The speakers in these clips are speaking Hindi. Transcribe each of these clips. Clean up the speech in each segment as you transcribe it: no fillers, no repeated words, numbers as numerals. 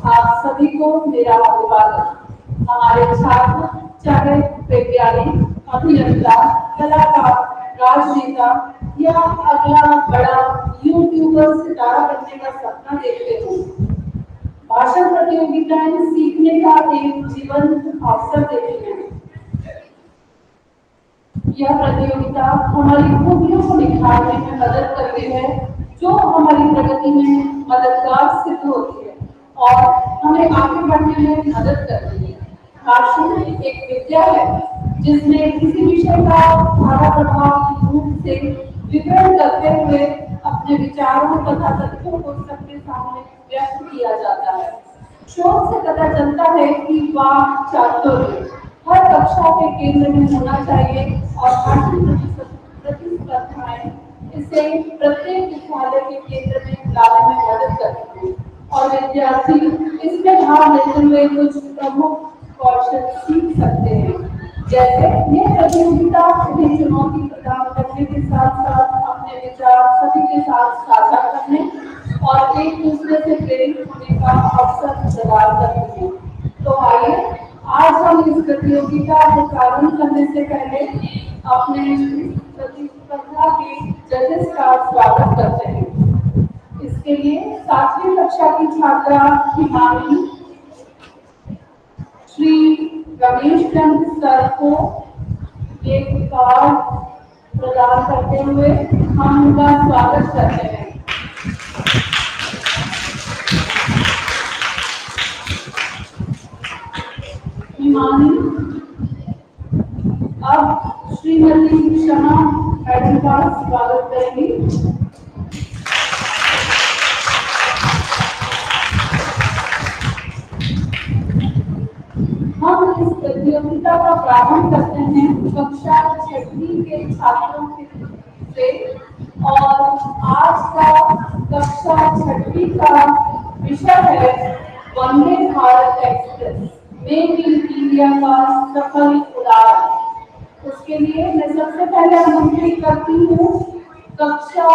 आप सभी को मेरा अभिवादन। हमारे छात्र चाहे वैज्ञानिक, अभियंता, कलाकार, राजनेता या अगला बड़ा यूट्यूबर सितारा बनने का सपना देखते हो, भाषण प्रतियोगिताएं सीखने का एक जीवंत अवसर देती हैं। यह प्रतियोगिता हमारी खूबियों को निखारने में मदद करती है, जो हमारी प्रगति में मददगार सिद्ध होती है और हमें आगे बढ़ने में मदद करती है। भाषण एक विद्या है जिसमें किसी विषय का धारा प्रभाव रूप से विवरण करते हुए अपने विचारों तथा तथ्यों को सबके सामने व्यक्त किया जाता है। शोध से पता चलता है कि वाक चातुर्य हर कक्षा के केंद्र में होना चाहिए और भाषण प्रतिस्पर्धाएं इसे प्रत्येक विद्यालय के केंद्र में लाने में मदद करती हैं और विद्यार्थी इसमें भाग लेते हुए कुछ प्रमुख कौशल सीख सकते हैं। जैसे यह प्रतियोगिता उन्हें चुनौती प्रदान करने के साथ साथ अपने विचार सभी के साथ साझा करने और एक दूसरे से प्रेरित होने का अवसर प्रदान करती है। तो आइए आज हम इस प्रतियोगिता को प्रारंभ करने से पहले अपने प्रतिस्पर्धा के जजेस का स्वागत करते हैं। इसके लिए 7वीं कक्षा की छात्रा हिमानी श्री रमेश चंद्र सर को एक कार्ड प्रदान करते हुए हम उनका स्वागत करते हैं। हिमानी अब श्रीमती क्षमा मैडम का स्वागत करेंगी। हम इस प्रतियोगिता का प्रारंभ करते हैं कक्षा 6वीं के छात्रों से और आज का कक्षा 6वीं का विषय है Vande Bharat express, make in India का सफल उड़ान। उसके लिए मैं सबसे पहले आमंत्रित करती हूँ कक्षा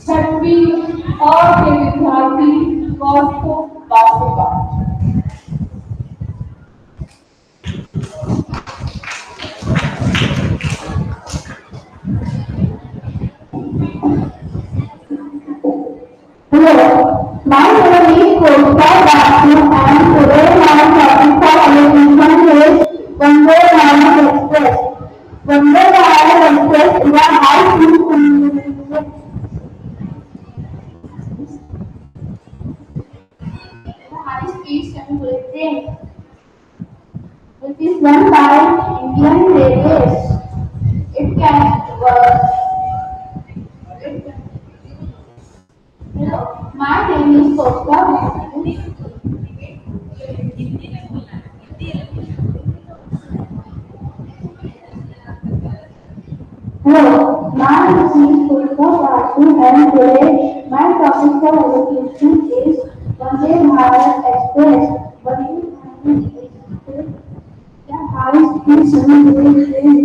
6वीं और के विद्यार्थी कौस्तुभ बासु का। Hello, my name is Kostya Basu and today my topic for presentation is Vande Bharat Express. Vande Bharat Express is a high-speed commuter train which is run by Indian Railways. It can work. Hello, my name is Kostya Basu. Hello, my name is Kostya Basu and today my topic for education is Vande Bharat Express. Vande Bharat Express is a high-speed submarine train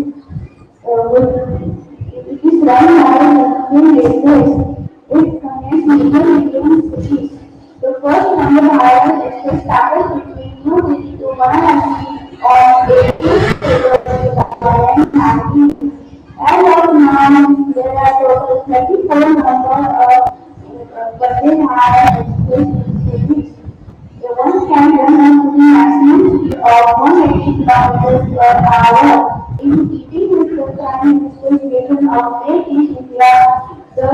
it is run by Indian Railways. It connects major Indian cities. The first Vande Bharat Express started between New Delhi to Varanasi on 18th February 1990. As of now, there are total 34 numbers of Vande Bharat Express services. The one can run up to the maximum speed of 180 km per hour. In keeping with the time specification of Make in India, the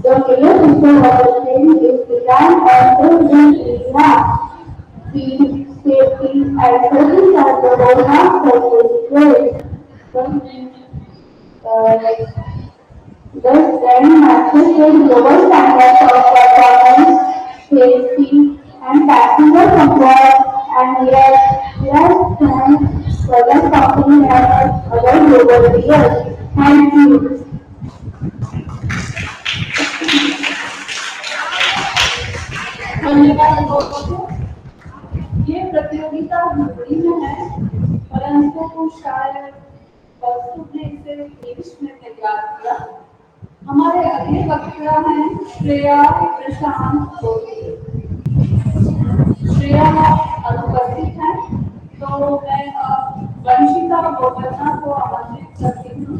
middle system of the train is designed and built in India. Speed, safety, and service are the roadmap for this race. Thus, then matches with global standards of performance, safety, and passenger comfort, and yet less than present company and other global players. Thank you. धन्यवाद दोस्तों। ये प्रतियोगिता हिंदी में है, परंतु शायद कौस्तुभ ने इसे इंग्लिश में तैयार किया। हमारे अगले वक्ता हैं श्रेया प्रशांत गोगी। श्रेया अनुपस्थित है, तो मैं वंशिका गोवर्धना को आमंत्रित करती हूँ।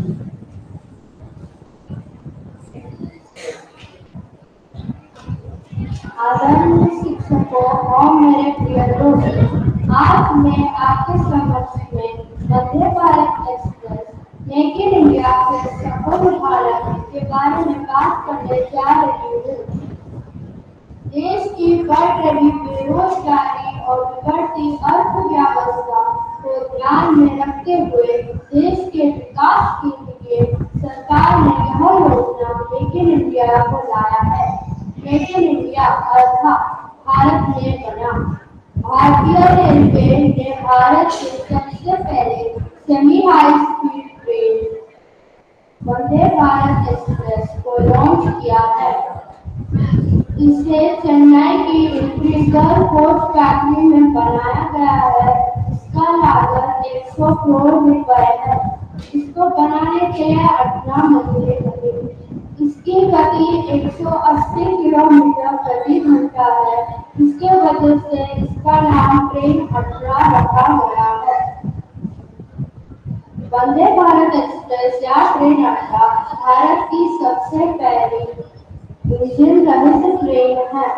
आदरणीय शिक्षकों और मेरे प्रिय दोस्तों, आज मैं आपके समक्ष में Vande Bharat express make in India के सफल भारत के बारे में बात करने जा रही हूँ। देश की बढ़ रही बेरोजगारी और बिगड़ती अर्थव्यवस्था को ध्यान में रखते हुए देश के विकास के लिए सरकार ने यह योजना मेक इन इंडिया को लाया है। मेक इन इंडिया अर्थात भारत में बना। भारतीय रेलवे ने भारत के सबसे पहले सेमी हाई स्पीड ट्रेन वंदे भारत एक्सप्रेस को लॉन्च किया है। इसे चेन्नई की इंटीग्रल कोच फैक्ट्री में बनाया गया है। इसका लागत 100 करोड़ रुपए है। इसको बनाने के 18 महीने लगे। इसकी गति 180 किलोमीटर प्रति घंटा है। इसके वजह से इसका नाम ट्रेन 18 रखा गया है। वंदे भारत एक्सप्रेस या ट्रेन 18 भारत की सबसे पहली इंजन रहित ट्रेन है।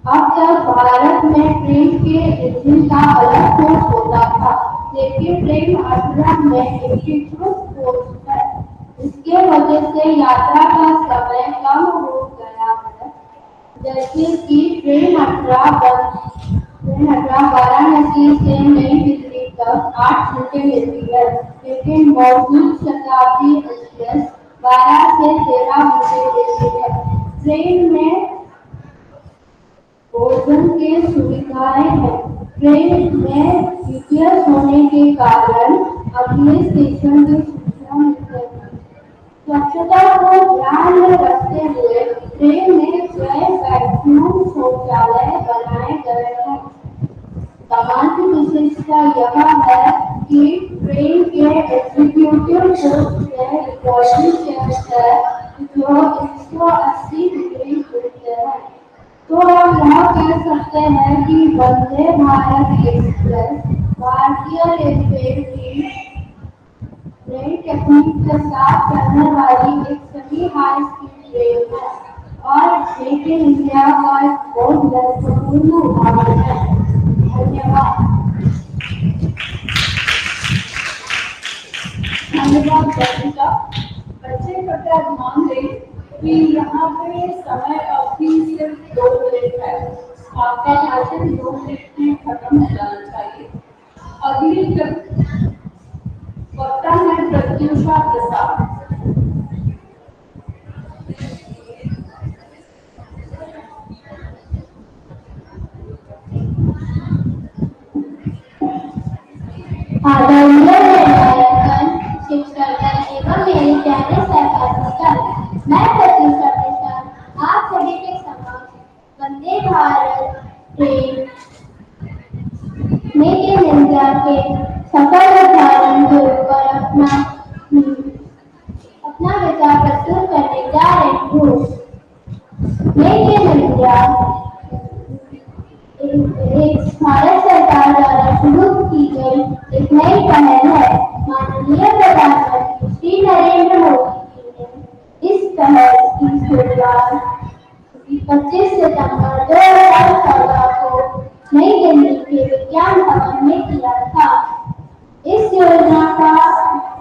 अब तक भारत में ट्रेन के इंजन का अलग कोच होता था, लेकिन ट्रेन 18 में एकीकृत कोच है। इसके वजह से यात्रा का समय कम हो गया है। जैसे कि ट्रेन 18 वाराणसी से नई दिल्ली तक 8 घंटे लेती है, लेकिन मौजूद शताब्दी एक्सप्रेस 12 से 13 घंटे लेती है। ट्रेन में भोजन की सुविधाएं हैं। ट्रेन में जीपीएस होने के कारण अगले स्टेशन की सूचना मिल जाती है। स्वच्छता को ध्यान में रखते हुए ट्रेन में 6 वैक्यूम शौचालय बनाए गए हैं। कमान की विशेषता यह है कि ट्रेन के एग्जीक्यूटिव कोच में रिकॉर्डिंग चेयर है जो 180 डिग्री घूमते हैं। तो हम यह कह सकते हैं कि वंदे भारत एक्सप्रेस भारतीय रेलवे की नई टेक्निक के साथ चलने वाली एक सेमी हाई स्पीड ट्रेन है और मेक इन इंडिया का एक बहुत महत्वपूर्ण उदाहरण है। धन्यवाद। धन्यवाद वंशिका। बच्चे कृपया ध्यान दें कि यहाँ पे समय अवधि सिर्फ 2 मिनट है। आपका भाषण 2 मिनट में खत्म हो जाना चाहिए। अगली वक्ता है प्रत्युषा प्रसाद। आदरणीय शिक्षकगण एवं मेरे प्यारे सहपाठीगण, मैं प्रत्युषा प्रसाद आप सभी के समक्ष Vande Bharat train make in India के सफल उदाहरण के ऊपर अपना विचार प्रस्तुत करने जा रही हूँ। मेक इन इंडिया एक भारत सरकार द्वारा शुरू की गई एक नई पहल है। माननीय प्रधानमंत्री श्री नरेंद्र मोदी जी ने इस पहल की शुरुआत 25 सितंबर 2014 को नई दिल्ली के विज्ञान भवन में किया था। इस योजना का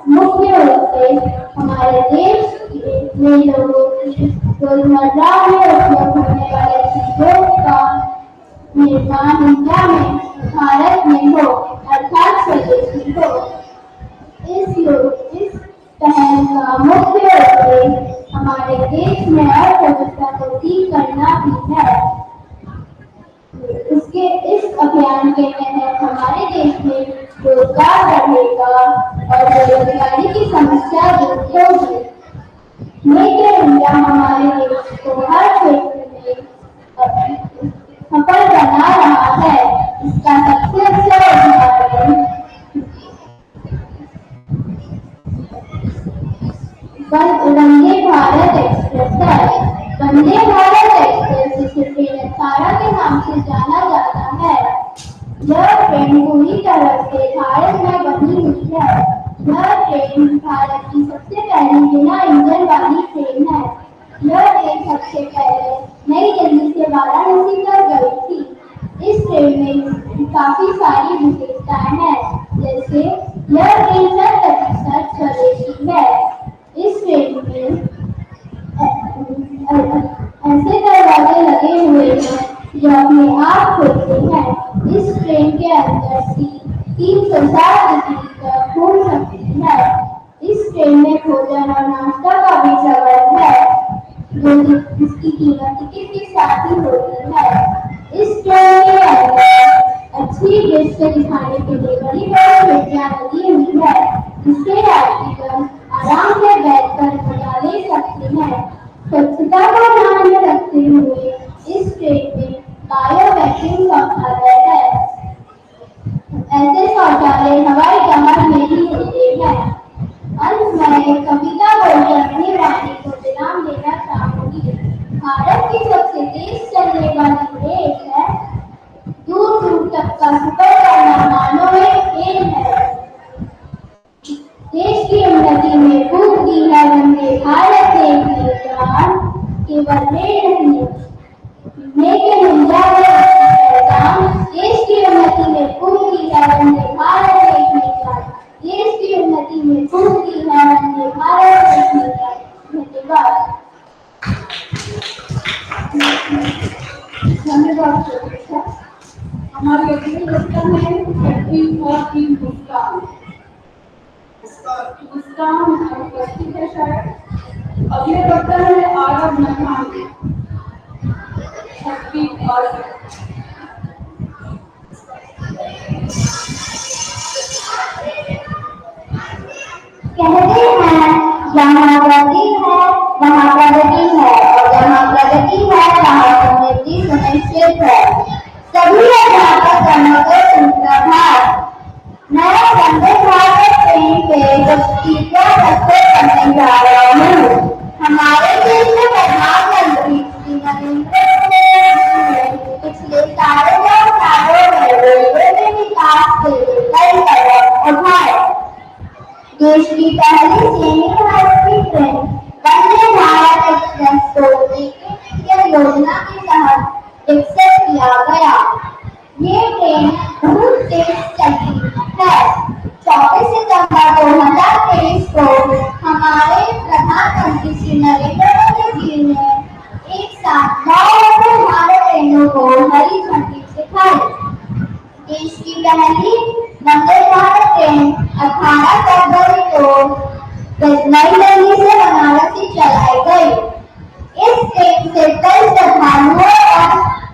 मुख्य उद्देश्य हमारे देश में लोगों की रोजमर्रा में उपयोग होने वाले चीजों का निर्माण इंडिया में भारत में हो अर्थात स्वदेशी हो। इस पहल का मुख्य उद्देश्य हमारे देश में अर्थव्यवस्था को ठीक करना भी है। इस अभियान के तहत हमारे देश में रोजगार बढ़ेगा और बेरोजगारी की समस्या दूर होगी। मेक इन इंडिया हमारे देश को हर क्षेत्र में सफल बना रहा है। इसका सबसे अच्छा उदाहरण वंदे भारत एक्सप्रेस है। वंदे भारत एक्सप्रेस जिसे ट्रेन 18 के नाम से जाना जाता है, पूरी तरह से भारत में बनी हुई है। यह ट्रेन भारत की सबसे पहली बिना इंजन वाली ट्रेन है। यह ट्रेन सबसे पहले नई दिल्ली से वाराणसी तक गई थी। इस ट्रेन में काफी सारी विशेषताएं हैं, जैसे यह ट्रेन 100% स्वदेशी है। इस ट्रेन में ऐसे दरवाजे लगे हुए हैं जो अपने आप खुलते हैं। इस ट्रेन के अंदर सीट 360 डिग्री तक घूम सकती है। इस ट्रेन में भोजन और नाश्ता का भी प्रबंध है, जो जिसकी कीमत टिकट के साथ ही होती है। इस ट्रेन के अंदर अच्छी दृश्य दिखाने के लिए बड़ी बड़ी खिड़कियां लगी हुई है, जिससे यात्रीगण आराम से बैठकर मजा ले सकते हैं। स्वच्छता को ध्यान में रखते हुए इस ट्रेन में बायो वैक्यूम शौचालय है। ऐसे शौचालय हवाई जहाज में ही होते हैं। अंत में एक कविता बोलकर अपनी वाणी को विराम देना चाहूंगी। भारत की सबसे तेज चलने वाली ट्रेन है, दूर दूर तक का सफर करना मानो एक खेल है। देश की उन्नति में फूंक दी है वंदे भारत ने अपनी जान, केवल रेल नहीं मेक इन इंडिया में पहचान। देश की उन्नति में फूंक दी है वंदे भारत ने अपनी जान। देश की उन्नति में फूंक दी है वंदे भारत ने अपनी जान। धन्यवाद। धन्यवाद। हमारी अगली वक्ता है छठी और टीम मुस्कान उपस्थित है शायद। अगले वक्ता है आरव नथानी छठी और कहते हैं जहाँ गति है वहाँ प्रगति है, और जहाँ प्रगति है वहाँ समृद्धि सुनिश्चित है। सभी अध्यापक गणों को सुप्रभात। मैं वंदे भारत ट्रेन के तीसरा सफर करने जा रहा हूँ। हमारे देश में प्रधानमंत्री श्री नरेंद्र मोदी ने पिछले 4.5 सालों में रेलवे में विकास के लिए कई कदम उठाए। देश की पहली सेमी हाई स्पीड ट्रेन वंदे भारत एक्सप्रेस को मेक इन इंडिया योजना के तहत विकसित किया गया। ये ट्रेन बहुत तेज चलती है। 24 सितंबर 2023 को हमारे प्रधानमंत्री श्री नरेंद्र मोदी जी ने एक साथ 9 वंदे भारत ट्रेनों को हरी झंडी दिखाई। देश की पहली वंदे भारत ट्रेन 18 फरवरी को नई दिल्ली से बनारस चलाई गई। इस ट्रेन से कई श्रद्धालुओं और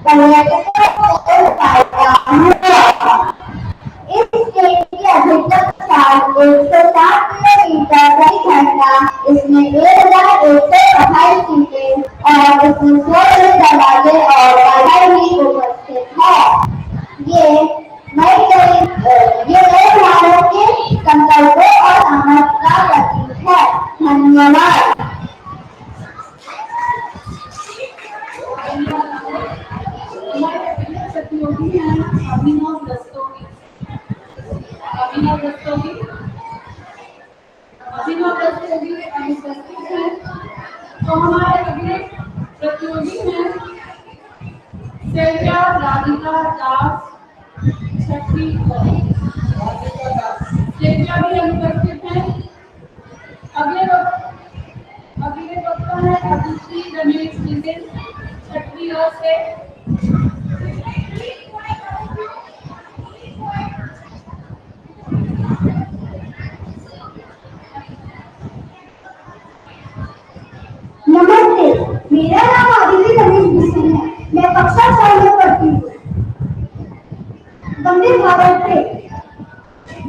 पर्यटकों को फायदा हुआ। इस ट्रेन की अधिकतम रफ्तार 160 किलोमीटर प्रति घंटा। इसमें 1128 सीटें और इसमें 16 दरवाजे और बाधाएं भी उपस्थित है। ये नए भारत के संकल्पों और सामर्थ्य का प्रतीक है। धन्यवाद। प्रतियोगी हैं अभिनव दस्तोगी। अनुपस्थित हैं। तो हमारे अगले प्रतियोगी हैं सेव्या राधिका दास छठी। सेव्या भी अनुपस्थित हैं। अगले वक्ता है अदिति रमेश नितिन छठी और से। नमस्ते, मेरा नाम अदिति रमेश नितिन है। मैं कक्षा 4 में पढ़ती हूँ। वंदे भारत ट्रेन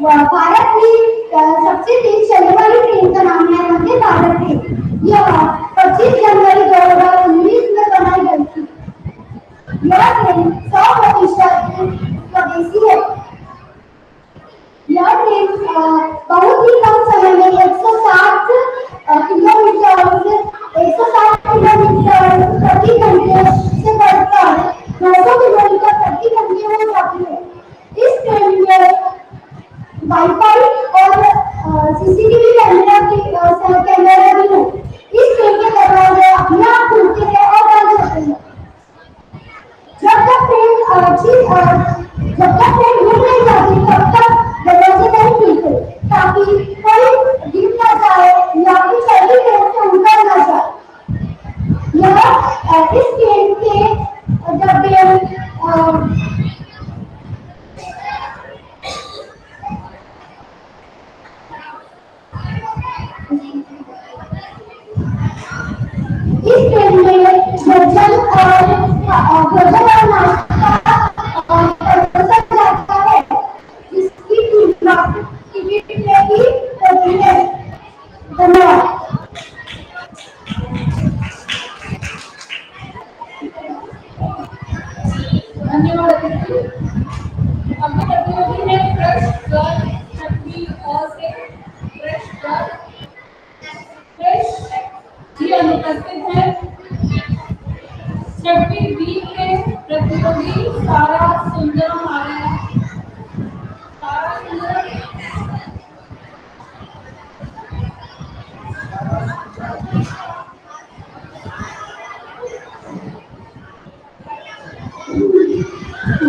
भारत की सबसे तेज चलने वाली ट्रेन का नाम है वंदे भारत ट्रेन। यह 25 जनवरी 2019 में बनाई गई थी। यह ट्रेन 100% स्वदेशी है। यह ट्रेन बहुत ही कम समय में 160 किलोमीटर प्रति घंटे से बढ़कर 900 किलोमीटर प्रति घंटे हो जाती है। इस ट्रेन में जब तक ट्रेन रुक नहीं जाती तब तक दरवाजे नहीं खुलते ताकि कोई गिर ना जाए या फिर सभी ट्रेन से उतर ना जाए। यह इस ट्रेन के डब्बे इस ट्रेन में भोजन और नाश्ता परोसा जाता है जिसकी कीमत टिकट में ही होती है। धन्यवाद। धन्यवाद अतिथि। अगली प्रतियोगी है फ्रेश गर्ल छठवीं अ से फ्रेश गर्ल फ्रेश जी अनुपस्थित है। छठवीं बी के प्रतियोगी सारा सुंदरम आ रहे हैं। सारा सुंदरम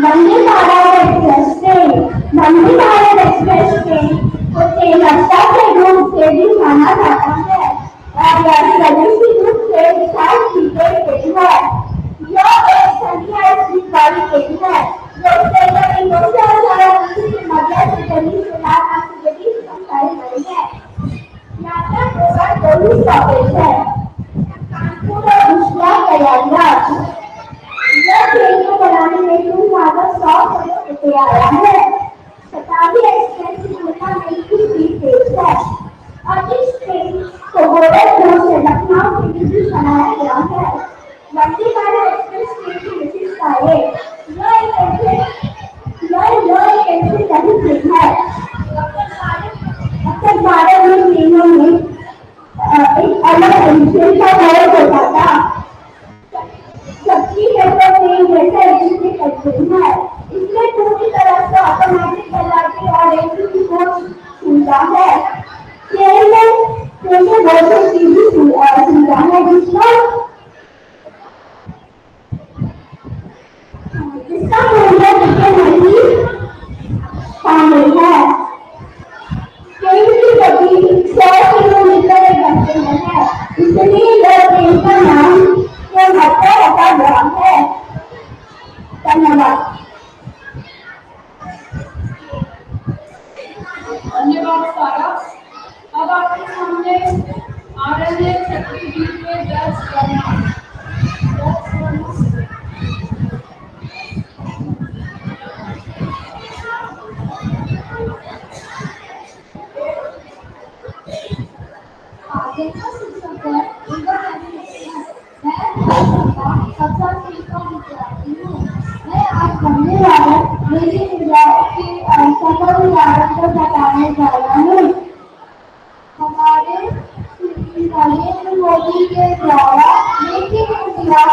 वंदे भारत एक्सप्रेस ट्रेन वंदे भारत एक्सप्रेस ट्रेन को तेलंगाना के रूप से भी माना जाता है और यह स्वदेशी रूप से विशाल सीटें ट्रेन है। यह एक संख्या सीट वाली ट्रेन है जो स्टेशन में 2019 के मध्य से दिल्ली से लाहौर के बीच संचालित हुई है। यात्रा केवल 2 ही स्टॉपेज है, कानपुर और प्रयागराज। यह ट्रेन को बनाने में कुल लागत 100 करोड़ रुपया आया है। शताब्दी एक्सप्रेस की तुलना में इसकी स्पीड तेज है और इस ट्रेन को गोरखपुर से लखनऊ के बीच बनाया गया है। वंदे भारत एक्सप्रेस ट्रेन की विशेषताएं यह एक ऐसी नई ट्रेन है। अब तक भारत में ट्रेनों में एक अलग एडिशन का वर्ग होता था। सबकी पेपर ट्रेन जैसे एजेंसी करते हैं इसमें पूरी तरह से ऑटोमेटिक चलाती और एसी की कोई सुविधा है। ट्रेन में बहुत सी सुविधा है जिसका मूल्य टिकट नहीं शामिल है। ट्रेन की गति 100 किलोमीटर घंटे में है इसलिए यह ट्रेन का नाम रखा गया है। धन्यवाद। धन्यवाद सारा। अब आपके सामने आ रहे हैं छठवीं बी के जज वर्मा। जज वर्मा आगे का शिक्षक है मैं कक्षा 3 का विद्यार्थी हूँ। मैं आज वंदे भारत मेरी के सफल उदाहरण को बताने जा रहा हूँ। हमारे नरेंद्र मोदी के द्वारा मेक इन इंडिया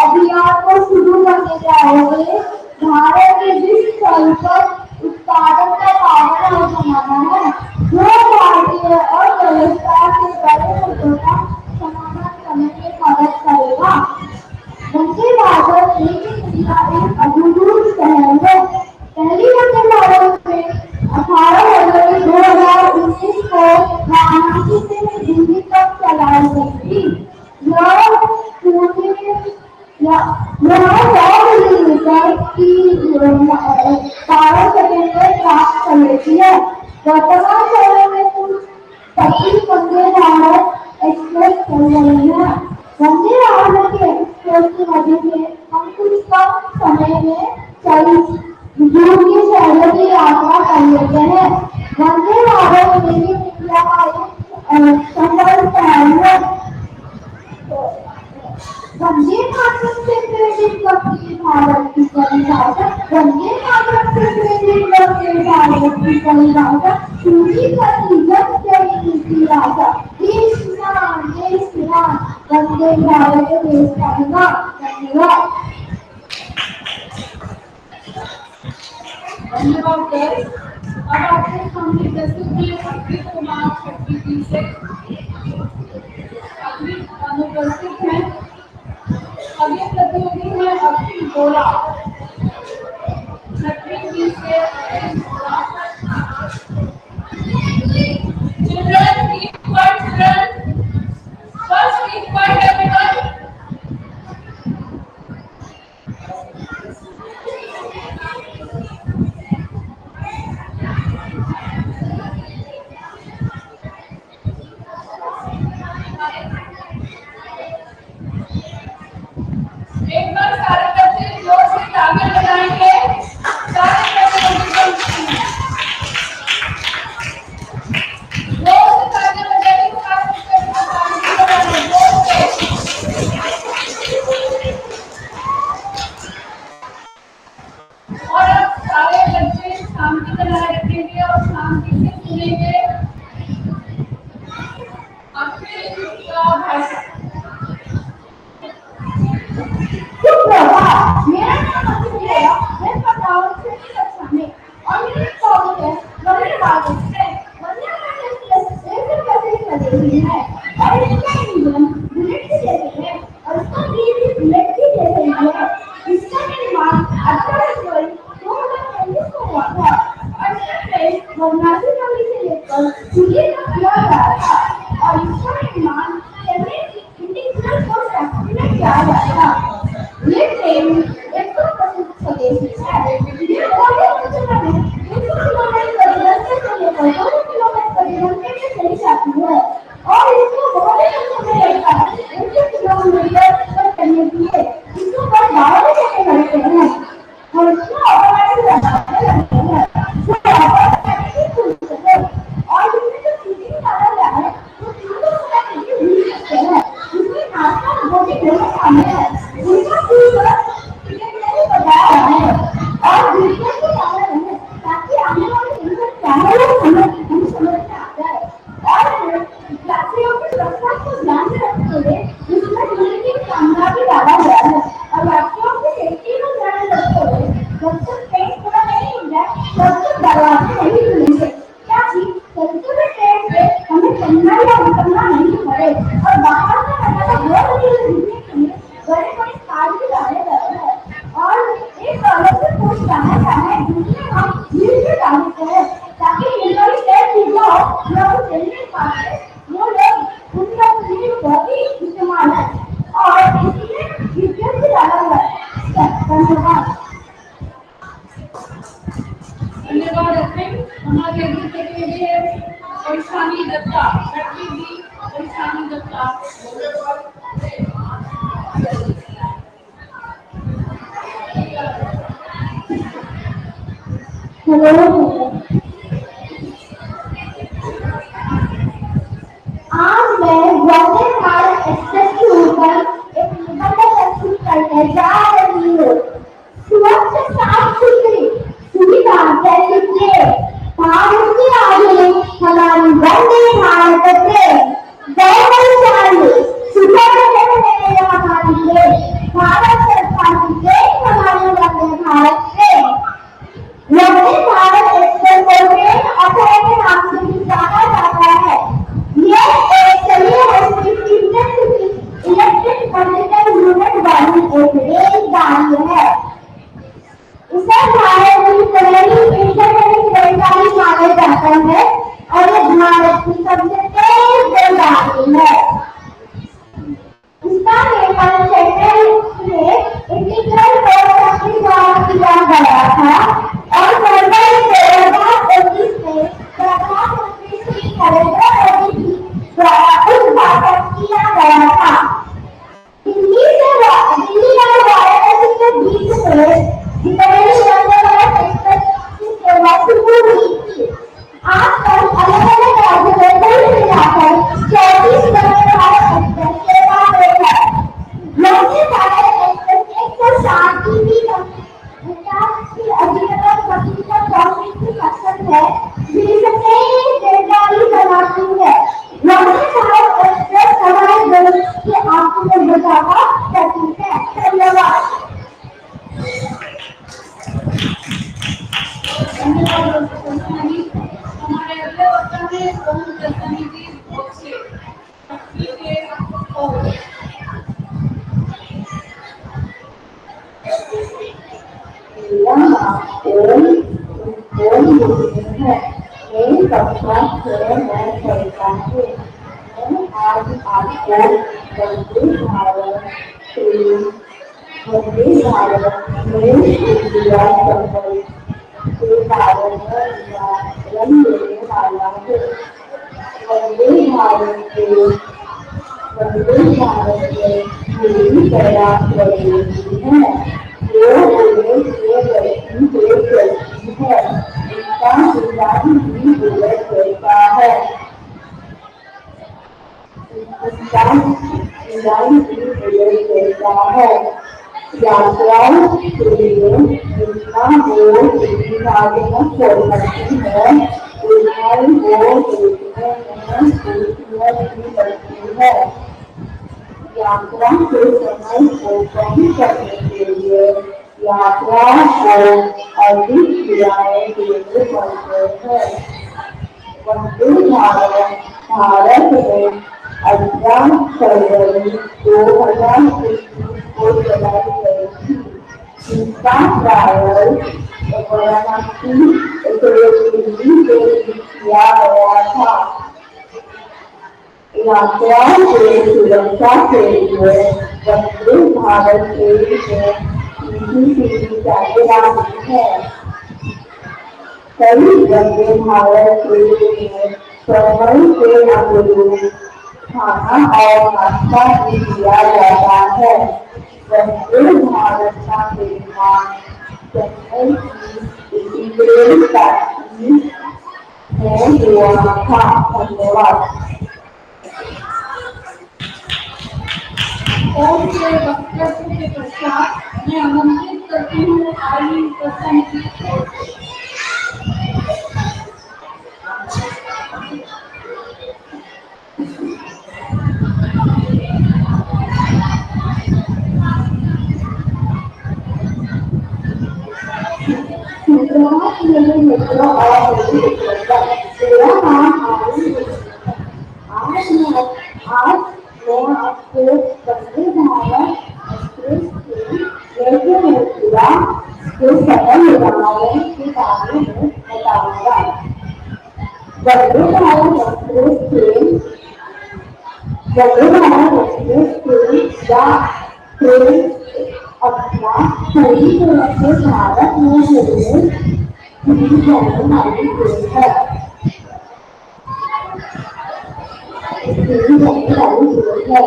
अभियान को शुरू करने जा रहे हैं। भारत के विश्व स्तर पर उत्पादन का पावर हाउस बनाना है जो भारतीय अर्थव्यवस्था के बड़े मुद्दों का समाधान करने में मदद करेगा। Vande Bharat make in India एक अभूतपूर्व पहल है। पहली वंदे भारत में 18 जनवरी 2019 को वाराणसी से दिल्ली तक चलाई गई थी। यह पूरे यह 100 किलोमीटर की 12 सेकंड में प्राप्त कर लेती है। वर्तमान समय में कुल 25 वंदे भारत एक्सप्रेस चल रही है। वंदे भारत के एक्सप्रेस की वजह से हम कुछ कम समय में दूर के शहरों की यात्रा कर लेते हैं। Vande Bharat make in India का एक सफल पहल है। वंदे मातरम से प्रेरित वंदे भारत की परिभाषा वंदे मातरम से प्रेरित वंदे भारत की परिभाषा पूरी करनी जब चलेगी की भाषा देश की नाम वंदे भारत देश का नाम। धन्यवाद। धन्यवाद गर्ल। अब आपके सामने प्रस्तुत है अखिल कुमार छठवीं बी से। अगली अनुपस्थित है। अगले प्रतियोगी है अखिल गोला। सारे बच्चे जोर से तालियां बजाएंगे। सारे प्रतियोगिता जोर से तालियां बजाएंगे। सारे प्रतियोगिता तालियां बजाएंगे जोर से। और अब सारे बच्चे शांति बनाए रखेंगे और शांति से सुनेंगे आपके भाषण। सुप्रभात, मेरा नाम अदिति है। मैं पठान छठी कक्षा में और मेरा टॉपिक है वंदे भारत एक्सप्रेस। वंदे भारत एक्सप्रेस रेलवे कैसे चल रही है और इसका इंजन बुलेट के जैसे है और इसका गेज भी बुलेट के जैसे ही है। इसका निर्माण 18 जनवरी 2023 को हुआ था और इसका ट्रेन वाराणसी नगरी से लेकर दिल्ली तक किया गया था और इसका निर्माण चेन्नई इंटरनेशनल पोर्ट फैक्ट्री में किया गया था। ये ट्रेन 100% स्वदेशी है। ये बहुत चलने में 100 किलोमीटर प्रति घंटे से लेकर 200 किलोमीटर प्रति घंटे में चली जाती है और इसको बहुत ही कम समय लगता है 100 किलोमीटर पर चलने के लिए। इसको बस 12 घंटे लगते हैं और इसको ऑटोमेटिक लगाने लगते हैं जो ऑटोमेटिक खुलते हैं और इसमें जो सीटिंग डाला गया है वो 300 मिनट के बीच सकते हैं। इसमें नाश्ता रोटी दोनों शामिल है। इसका पूरी तरह टिकट नहीं बताया गया है और दूसरे को शामिल है ताकि आने वाले दिन में क्या है वो समझ में आ जाए और यात्रियों की सुरक्षा को ध्यान में रखते हुए इसमें बिजली की कैमरा भी डाला गया है और यात्रियों की सेफ्टी को ध्यान में रखते हुए जब तक ट्रेन पूरा नहीं हो जाए तब तक दरवाजे नहीं खुलेंगे ताकि चलते हुए ट्रेन पे हमें चलना या उतरना नहीं पड़े और बाहर से नजारा बहुत अच्छे से दिखने के लिए बड़े बड़े कार भी डाले गए हैं और एक अलग से पोस्ट डाला गया है जिसमें हम व्हील भी डालते हैं ताकि जिनकी ट्रेन टूटा हो या वो चल नहीं पाते वो लोग उनका व्हील बहुत ही इस्तेमाल है और इसमें विद्युत भी डाला हुआ है। धन्यवाद। धन्यवाद अश्विन। हमारे अगली प्रतियोगी है वैशाली दत्ता। लड़की भी वैशाली दत्ता। हेलो, आज मैं वंदे भारत एक्सप्रेस के ऊपर एक निबंध प्रस्तुत करने जा रही हूँ। स्वच्छ साफ सुथरी सुविधा जैसी ट्रेन भारत की आगे हमारी वंदे भारत ट्रेन गौरवशाली सुबह में हमारी ट्रेन भारत सरकार की ट्रेन हमारी वंदे भारत ट्रेन। वंदे भारत एक्सप्रेस को ट्रेन अथॉरिटी के नाम से भी जाना जाता है। यह एक चलिए इलेक्ट्रिक मल्टीपल यूनिट वाली एक रेलगाड़ी है। इसे भारत की पहली इंटरनेट रेलगाड़ी माना जाता है और ये भारत की सबसे तेज रेलगाड़ी है। इसका निर्माण चेन्नई में इंटीग्रल पोर्ट फैक्ट्री द्वारा किया गया था और फरवरी 2021 में प्रधानमंत्री श्री नरेंद्र मोदी जी द्वारा उद्घाटन किया गया था। दिल्ली और वाराणसी के बीच में पहली वंदे भारत एक्सप्रेस की सेवा शुरू हुई थी। आज कल अलग अलग राज्यों में कुल मिलाकर 34 वंदे भारत एक्सप्रेस सेवा में है। वंदे भारत एक्सप्रेस 160 की अधिकतम गति पर पहुंचने की सक्षम है जिससे तेज रेलगाड़ी चलाती है। वंदे भारत एक्सप्रेस हमारे देश की आत्मनिर्भरता का प्रतीक है। धन्यवाद। हमारे अगले वक्ता है प्रतिनिधि से मेरी कक्षा से मैं कहता हूँ मैं आज आपको वंदे भारत में इंडिया कंपनी के बारे में जानकारी देने वाला हूँ। वंदे भारत में मेरी तैयार करी है। यात्राओं के लिए जितना वो सुविधाएं करती है उतना वो देखने में खूबसूरत भी लगती है। यात्रा के समय को कम करने के लिए यात्रा को अधिक किराए देने पड़ते हैं। वंदे भारत भारत में 18 फरवरी 2021 को चलाई गई थी। इसका ट्रायल वाराणसी से दिल्ली के बीच किया गया था। यात्रा के सुरक्षा के लिए वंदे भारत रेल में सीसीटीवी कैमरा भी है। कई वंदे भारत रेल में समय के अनुरूप खाना और नाश्ता भी दिया जाता है। वंदे भारत का निर्माण चेन्नई की इंदिरा फैक्ट्री में हुआ था। धन्यवाद। और के वक्तव्य के पश्चात मैं आमंत्रित करती हूँ आईनी प्रसन्न को। सुप्रभात मेरे मित्रों और मेरी मित्रता। मेरा नाम आनंद है। आज मैं आपको वंदे भारत एक्सप्रेस के रेलवे यात्रा के सफल उदाहरण के बारे में बताऊंगा। वंदे भारत एक्सप्रेस ट्रेन या ट्रेन अपना सही तरह से भारत में शुरू जाने वाली ट्रेन है। शुरू जाने वाली ट्रेन है।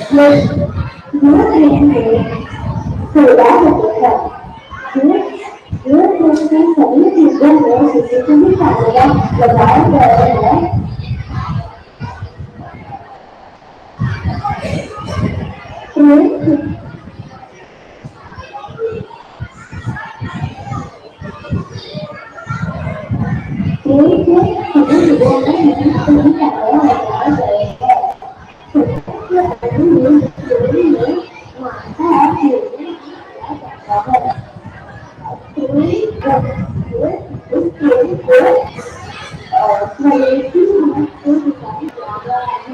ट्रेन में 16 होते हैं। ट्रेन के सभी चीजों में सीसीटीवी कैमरा लगाए गए हैं। ट्रेन के सभी चीजों में सीसीटीवी कैमरा लगाए गए हैं। ट्रेन में मांसाहार भोजन किया जाता है। इस ट्रेन को मलेशिया से डिजाइन किया गया है।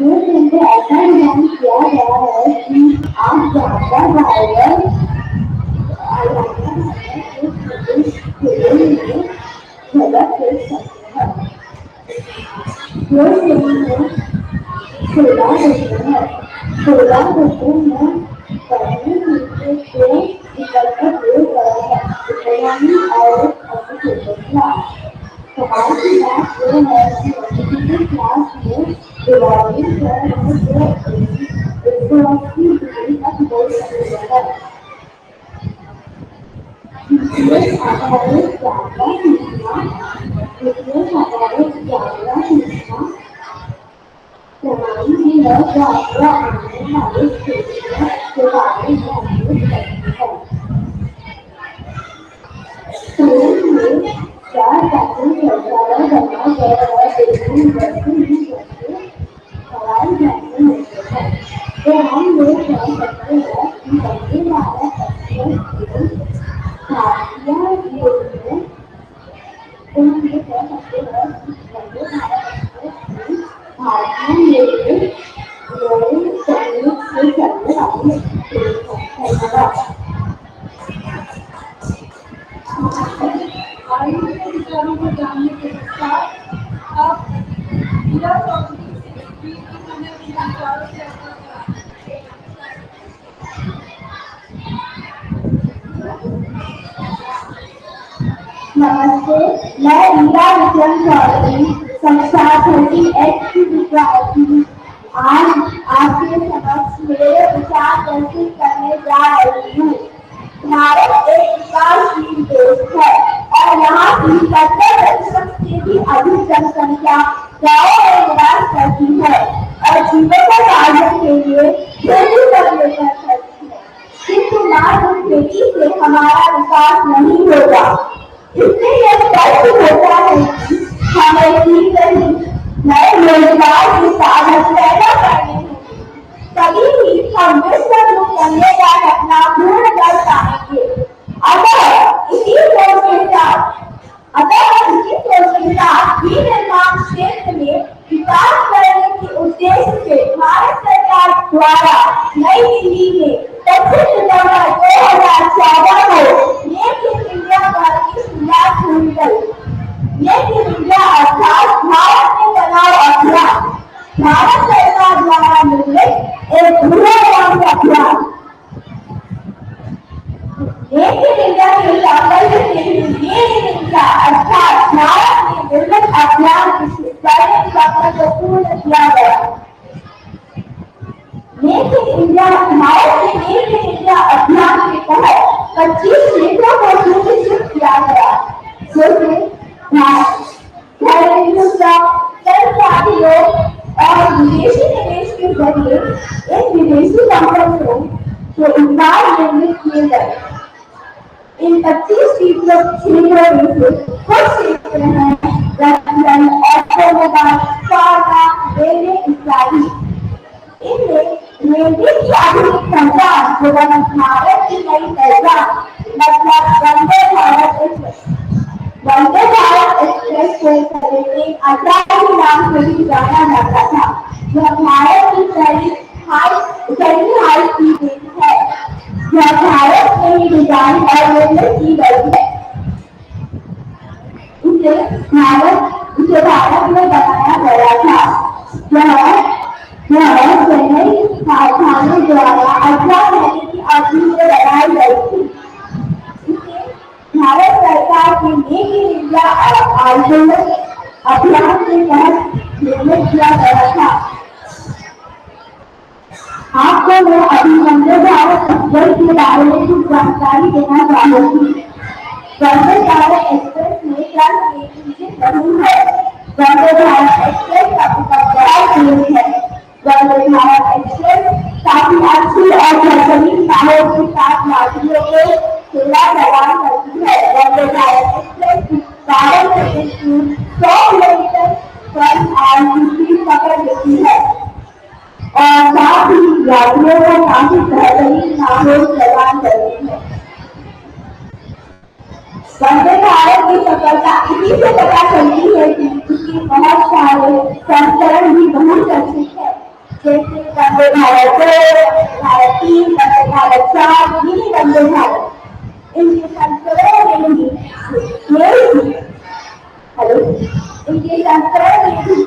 ये ट्रेन को ऐसा डिजाइन किया गया है कि आप यात्रा ड्राइवर इस ट्रेन में झलक देख सकते हैं। ये ट्रेन में 16 डिब्बे हैं। 16 डिब्बे में पहले नीचे दो विकल्प दिए गए हैं, इकोनॉमी और एजुकेशन क्लास। कमाल की बात यह है कि एजुकेशन क्लास में डिवाइडिंग कर जो 180 डिग्री तक हो सकते हैं। विशेष आधारित यात्रा सूचना प्रणाली भी है जो आपको आने वाले क्षेत्रों के बारे में अवगत करती है। ट्रेन में 4 पैसेंजर शौचालय बनाए गए हैं। बिल्कुल वैसे ही जैसे हवाई जहाज में होते हैं। तो हम लोग कह सकते हैं कि वंदे भारत एक्सप्रेस भारतीय रेल में तो हम ये कह सकते हैं कि वंदे भारत एक्सप्रेस भारतीय रेल तकनीक से चलने वाली ट्रेन है। धन्यवाद। आईनी के विचारों को जानने के पश्चात अब मीरा चौधरी की मैंने अपने विचारों से अवगत करा। नमस्ते, मैं मीरा चौधरी कक्षा 30H की विद्यार्थी आज उपार्जन के लिए खेती पर निर्भर करती है, किंतु मात्र खेती से हमारा विकास नहीं होगा। इससे यह स्पष्ट होता है कि हमें शीघ्र ही नए रोजगार के साधन पैदा करने होंगे, तभी ही हम विश्व को करने का सपना पूर्ण कर पाएंगे। इसी सोच के साथ विनिर्माण क्षेत्र में विकास करने के उद्देश्य से भारत सरकार द्वारा नई दिल्ली में 25 सितंबर 2014 को मेक इन इंडिया पर की शुरुआत हुई गई। मेक इन इंडिया अर्थात भारत में बनाओ अभियान भारत सरकार द्वारा निर्मित एक दूरगामी अभियान। मेक इन इंडिया के साफल्य से ही मेक इन इंडिया अर्थात भारत में निर्मित अभियान के पहले सफर को पूर्ण किया गया। मेक इन इंडिया भारत में मेक इन इंडिया अभियान के तहत 25 क्षेत्रों को सुनिश्चित किया गया, जैसे घरेलू श्रम, कर्मचारियों और विदेशी निवेश के जरिए इन विदेशी कंपनियों के उत्पाद निर्मित किए गए। इन 25 क्षेत्रों में से कुछ क्षेत्र हैं रसायन, ऑटोमोबाइल, फार्मा, रेलवे इत्यादि। इनमें रेलवे की आधुनिक संचार एवं भारत की नई पहचान मतलब वंदे भारत एक्सप्रेस। वंदे भारत एक्सप्रेस को पहले एक आचार्य के नाम से भी जाना जाता था। यह भारत की पहली हाई स्पीड ट्रेन है। यह भारत में ही डिजाइन और निर्मित की गई है। इसे भारत में बनाया गया था। यह चेन्नई कारखाने द्वारा 18 महीने की अवधि में बनाई गई थी। इसे भारत सरकार के मेक इन इंडिया अभियान के तहत निर्मित किया गया था। आपको मैं अभी वंदे भारत एक्सप्रेस के बारे में कुछ जानकारी देना चाहूंगी। वंदे भारत एक्सप्रेस में कल एक बनी है। वंदे भारत एक्सप्रेस का बहुत बड़ा ट्रेन है। वंदे भारत एक्सप्रेस काफी अच्छी और बेहतरीन सालों के साथ यात्रियों को सेवा प्रदान करती है। वंदे भारत एक्सप्रेस 12 से 100 किलोमीटर पर पकड़ लेती है और साथ ही यात्रियों को काफी बेहतरीन माहौल प्रदान करती है। वंदे भारत की सफलता इसी से पता चलती है कि इसके बहुत सारे संस्करण भी बहुत चर्चित है, जैसे वंदे भारत 2, भारत 3, वंदे भारत 4, मिनी वंदे भारत। इनके संस्करण में भी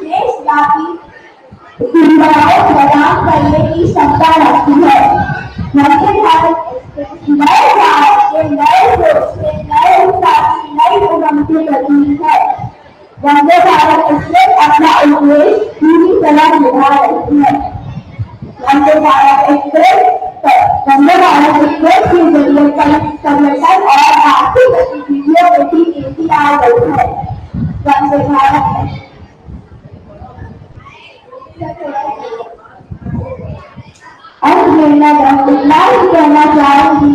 देशव्यापी सुविधाएं प्रदान करने की क्षमता रखती है। वंदे भारत एक्सप्रेस नए भारत के नए सोच के नए उत्साह की नई उमंग के प्रतीक है। वंदे भारत एक्सप्रेस अपना उद्देश्य पूरी तरह निभा रही है। वंदे भारत एक्सप्रेस के जरिए पर्यटन और आर्थिक गतिविधियों में भी तेजी आ गई है। वंदे भारत अंत में मैं इतना ही कहना चाहूंगी,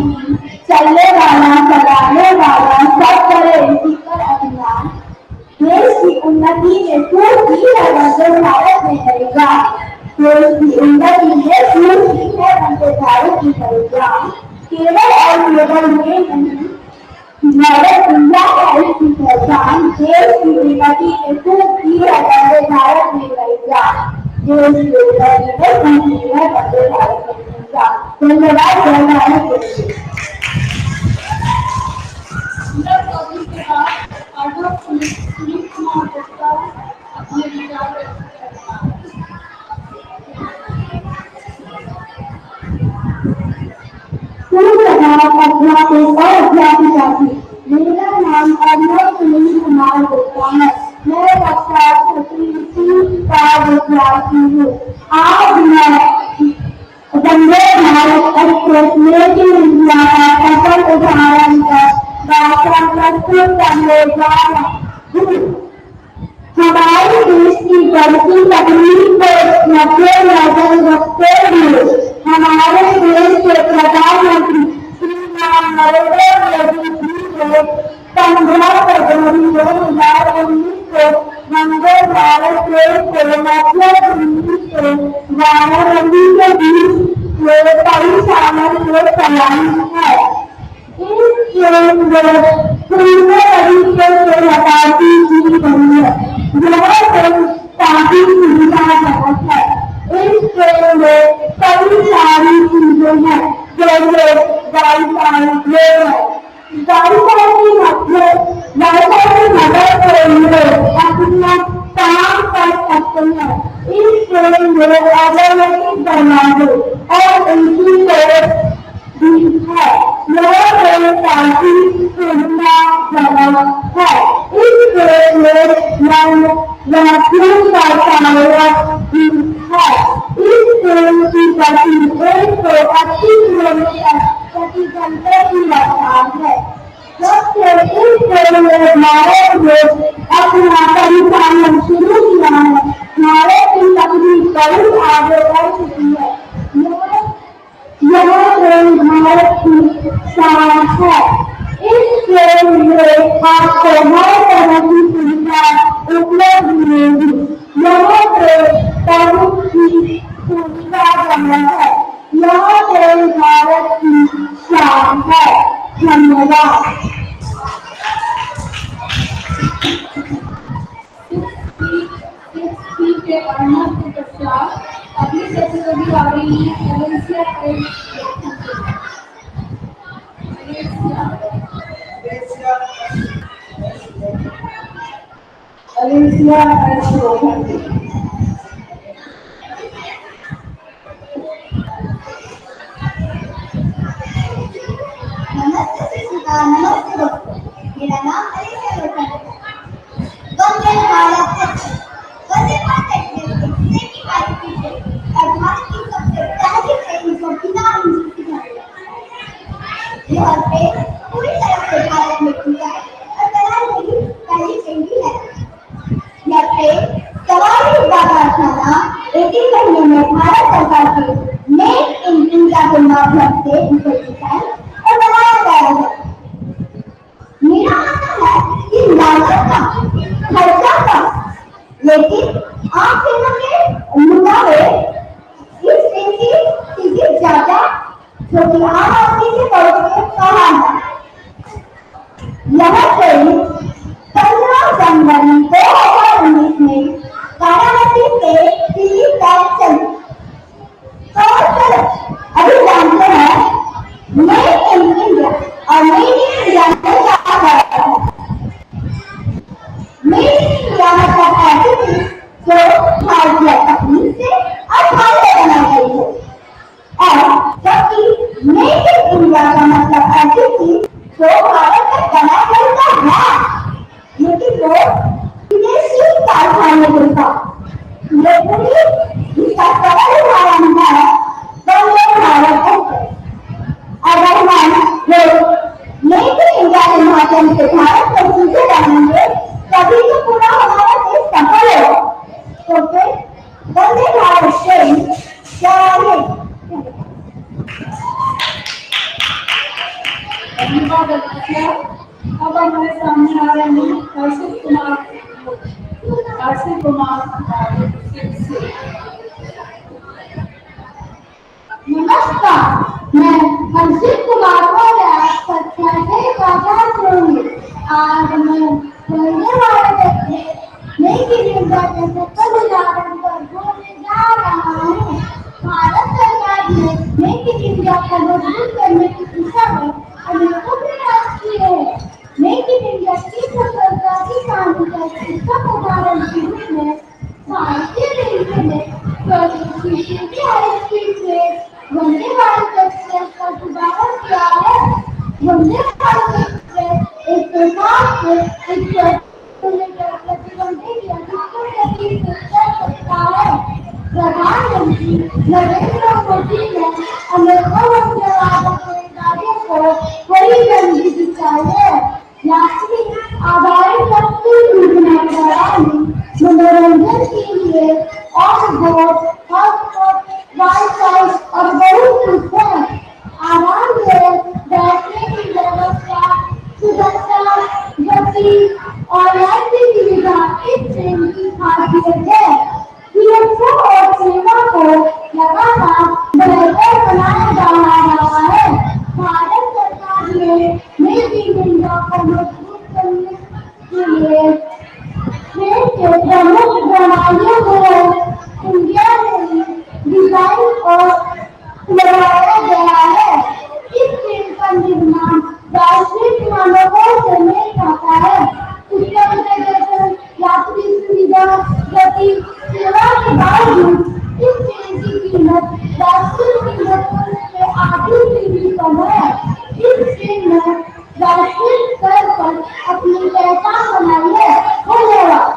चलने वाला चलाने वाला सब करे इसी पर अभियान। देश की उन्नति में खूब की है वंदे भारत में करेगा। देश की उन्नति में खूब की है वंदे भारत की करेगा। केवल और केवल में नहीं, भारत इंडिया है इसकी पहचान। देश की उन्नति में खूब की है वंदे भारत में करेगा। देश की उन्नति में खूब की है वंदे भारत में करेगा। धन्यवाद। मेरा नाम अभिनव सुनील कुमार गुप्ता है। मैं कक्षा 6 का विद्यार्थी हूँ। आज मैं Vande Bharat express make in India का सफल उदाहरण प्रस्तुत करने जा रहा हूँ। हमारे देश की बढ़ती तकनीक को मद्देनजर रखते सभी के बीच में कई सालों से चलाई है। इस ट्रेन में पूरे तरीके से नकाशी की गई है। यह ट्रेन काफी सुविधाजनक है। इस ट्रेन में कई सारी चीजें हैं जैसे वाईफाई वाईफाई की मदद से लोग अपना काम कर सकते हैं। इस ट्रेन में ऑटोमेटिक दरवाजे और उनकी भी है। यह ट्रेन काफी सुविधाजनक है। इस ट्रेन में यात्रियों का सहायक भी है। इस ट्रेन की गति 180 किलोमीटर प्रति घंटे की रफ्तार है। जब से इस ट्रेन में भारत ने अपना परिचालन शुरू किया है, भारत की तकनीक बहुत आगे बढ़ चुकी है। यह ट्रेन भारत की शान है। इस ट्रेन में आपको हर तरह की सुविधा उपलब्ध मिलेगी। यह ट्रेन बहुत ही सुविधाजनक है। यह ट्रेन भारत की शान है। धन्यवाद। के पढ़ना के पश्चात अगली गतिविधि आ रही है एलेसिया नमस्ते दोस्तों, मेरा नाम अलीशा है। वंदे भारत वंदे भारत एक्सप्रेस एक की पायलट है और भारत की सबसे पहली ट्रेन जो बिना इंजन की चलती है। यह ट्रेन पूरी तरह से भारत में खुली है और चलाई गई पहली ट्रेन भी है। यह ट्रेन सवारी कारखाना 18 महीने में भारत सरकार के मेक इन इंडिया के माध्यम से इसे डिजाइन और बनाया गया है। मेरा मानना है कि लागत कम, खर्चा कम, लेकिन आम ट्रेनों के मुकाबले इस ट्रेन की टिकट ज्यादा, जो कि आम आदमी के पहुंच के समान है। यह ट्रेन 15 जनवरी 2019 में वाराणसी से दिल्ली तक चली। तो चलो अभी जानते हैं मेक इन इंडिया और मेक इन इंडिया में क्या फर्क है। मेक इन इंडिया मतलब ऐसी चीज जो भारतीय तकनीक से और भारत बनाई गई है, और जबकि मेक इन इंडिया का मतलब ऐसी चीज जो भारत में बनाया गया है, लेकिन वो विदेशी कारखाने जैसा। लेकिन इसका सरल उदाहरण है वंदे भारत एक्सप्रेस। अगर हम लोग मेक इन इंडिया के माध्यम से भारत को चीजें बनाएंगे तभी तो पूरा हमारा देश सफल होगा। तो फिर वंदे भारत ट्रेन क्या है? धन्यवाद अलीशा। अब हमारे सामने आ रहे हैं हर्षित कुमार नमस्कार, मैं हर्षित कुमार कक्षा से बाजार करूंगी। आज मैं Vande Bharat express make in India के सफल उदाहरण पर बोलने जा रहा हूँ। भारत सरकार ने मेक इन इंडिया को मजबूत करने की दिशा में अनेकों प्रयास किए हैं। मेक इन इंडिया की सफलता की कहानी का उत्तम उदाहरण के रूप में भारतीय रेलवे ने हाई स्पीड ट्रेन वंदे भारत एक्सप्रेस का शुभारंभ किया है। वंदे भारत एक्सप्रेस 160 से 160 किलोमीटर प्रति घंटे की अधिकतम गति से चल सकता है। प्रधानमंत्री नरेंद्र मोदी ने अनेकों वंदे भारत रेलगाड़ियों को हरी झंडी दिखाई है। यात्री आधारित योजना के दौरान मनोरंजन के लिए ऑन बोर्ड हॉटस्पॉट, वाईफाई और बहुत कुछ है। आरामदायक बैठने की व्यवस्था, सुरक्षा, गति और यात्री सुविधा इस ट्रेन की खासियत है। सुरक्षा और सेवा को लगातार लगाया गया है। इस ट्रेन का निर्माण वैश्विक मानकों से मेल खाता है। उत्तम प्रदर्शन, यात्री सुविधा, गति, सेवा के बावजूद इस ट्रेन की कीमत वैश्विक कीमतों से आधी से भी कम है। इस ट्रेन ने वैश्विक स्तर पर अपनी पहचान बनाई है। धन्यवाद।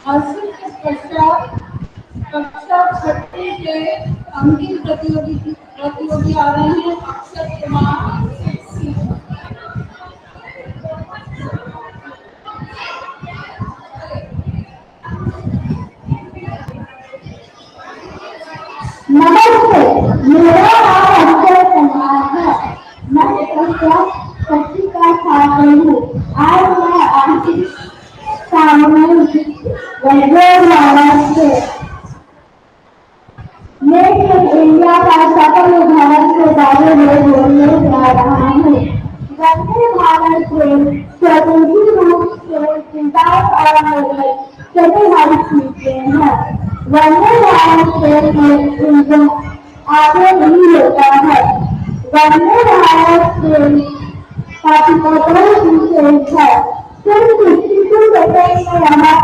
हासिल के पश्चात कक्षा छठी के अंतिम प्रतियोगी आ रहे हैं अक्षर कुमार। नमस्ते, मेरा नाम अक्षय कुमार है। मैं कक्षा छठी का छात्र हूँ। आज मैं आपके सामने वैभव महाराज मेक इन इंडिया का सफल उदाहरण के बारे में बोलने जा रहा हूँ। वंदे भारत ट्रेन स्वदेशी रूप से डिजाइन और निर्मित सभी हल्की ट्रेन है। वंदे भारत ट्रेन में इंजन आगे नहीं होता है। वंदे भारत ट्रेन काफी पेट्रोल की तेज है। सिर्फ 52 सेकेंड में यहाँ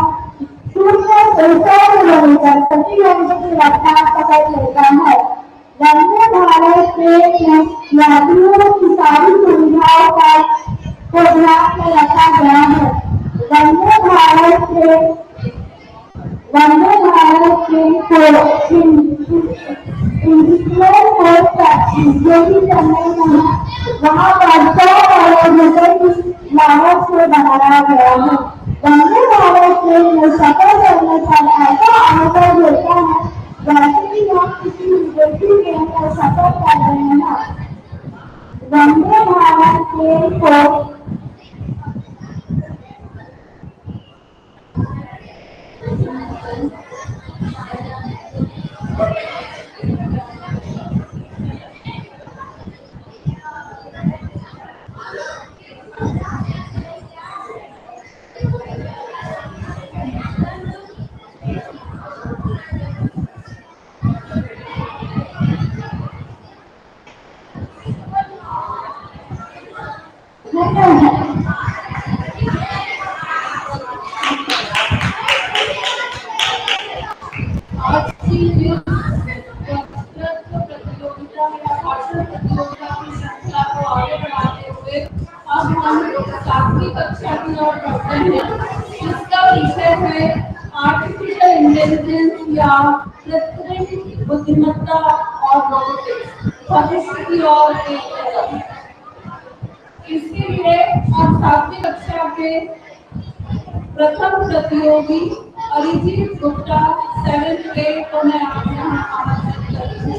0 से 100 किलोमीटर प्रति घंटे की रफ्तार पकड़ लेता है। वंदे भारत ट्रेन में यात्रियों की सारी सुविधाओं को ध्यान में रखा गया है। वंदे भारत ट्रेन को इंडियन पोस्ट जो भी चेन्नई में है, वहाँ पर 100 करोड़ रुपए की लागत से बनाया गया है। वंदे भारत ट्रेन में सफर करने पर ऐसा अनुभव होता है जैसे कि हम किसी विदेशी ट्रेन में सफर कर रहे हैं। वंदे भारत ट्रेन को आज की इस वक्तृत्व प्रतियोगिता या भाषण प्रतियोगिता की श्रृंखला को आगे बढ़ाते हुए अब हम 7वीं कक्षा की ओर बढ़ते हैं, जिसका विषय है आर्टिफिशियल इंटेलिजेंस या कृत्रिम बुद्धिमत्ता और रोबोटिक्स, भविष्य की ओर एक कदम। इसके लिए अब 7वीं कक्षा के प्रथम प्रतियोगी अरिजीत गुप्ता 7th A को मैं आप यहाँ आमंत्रित करती हूँ।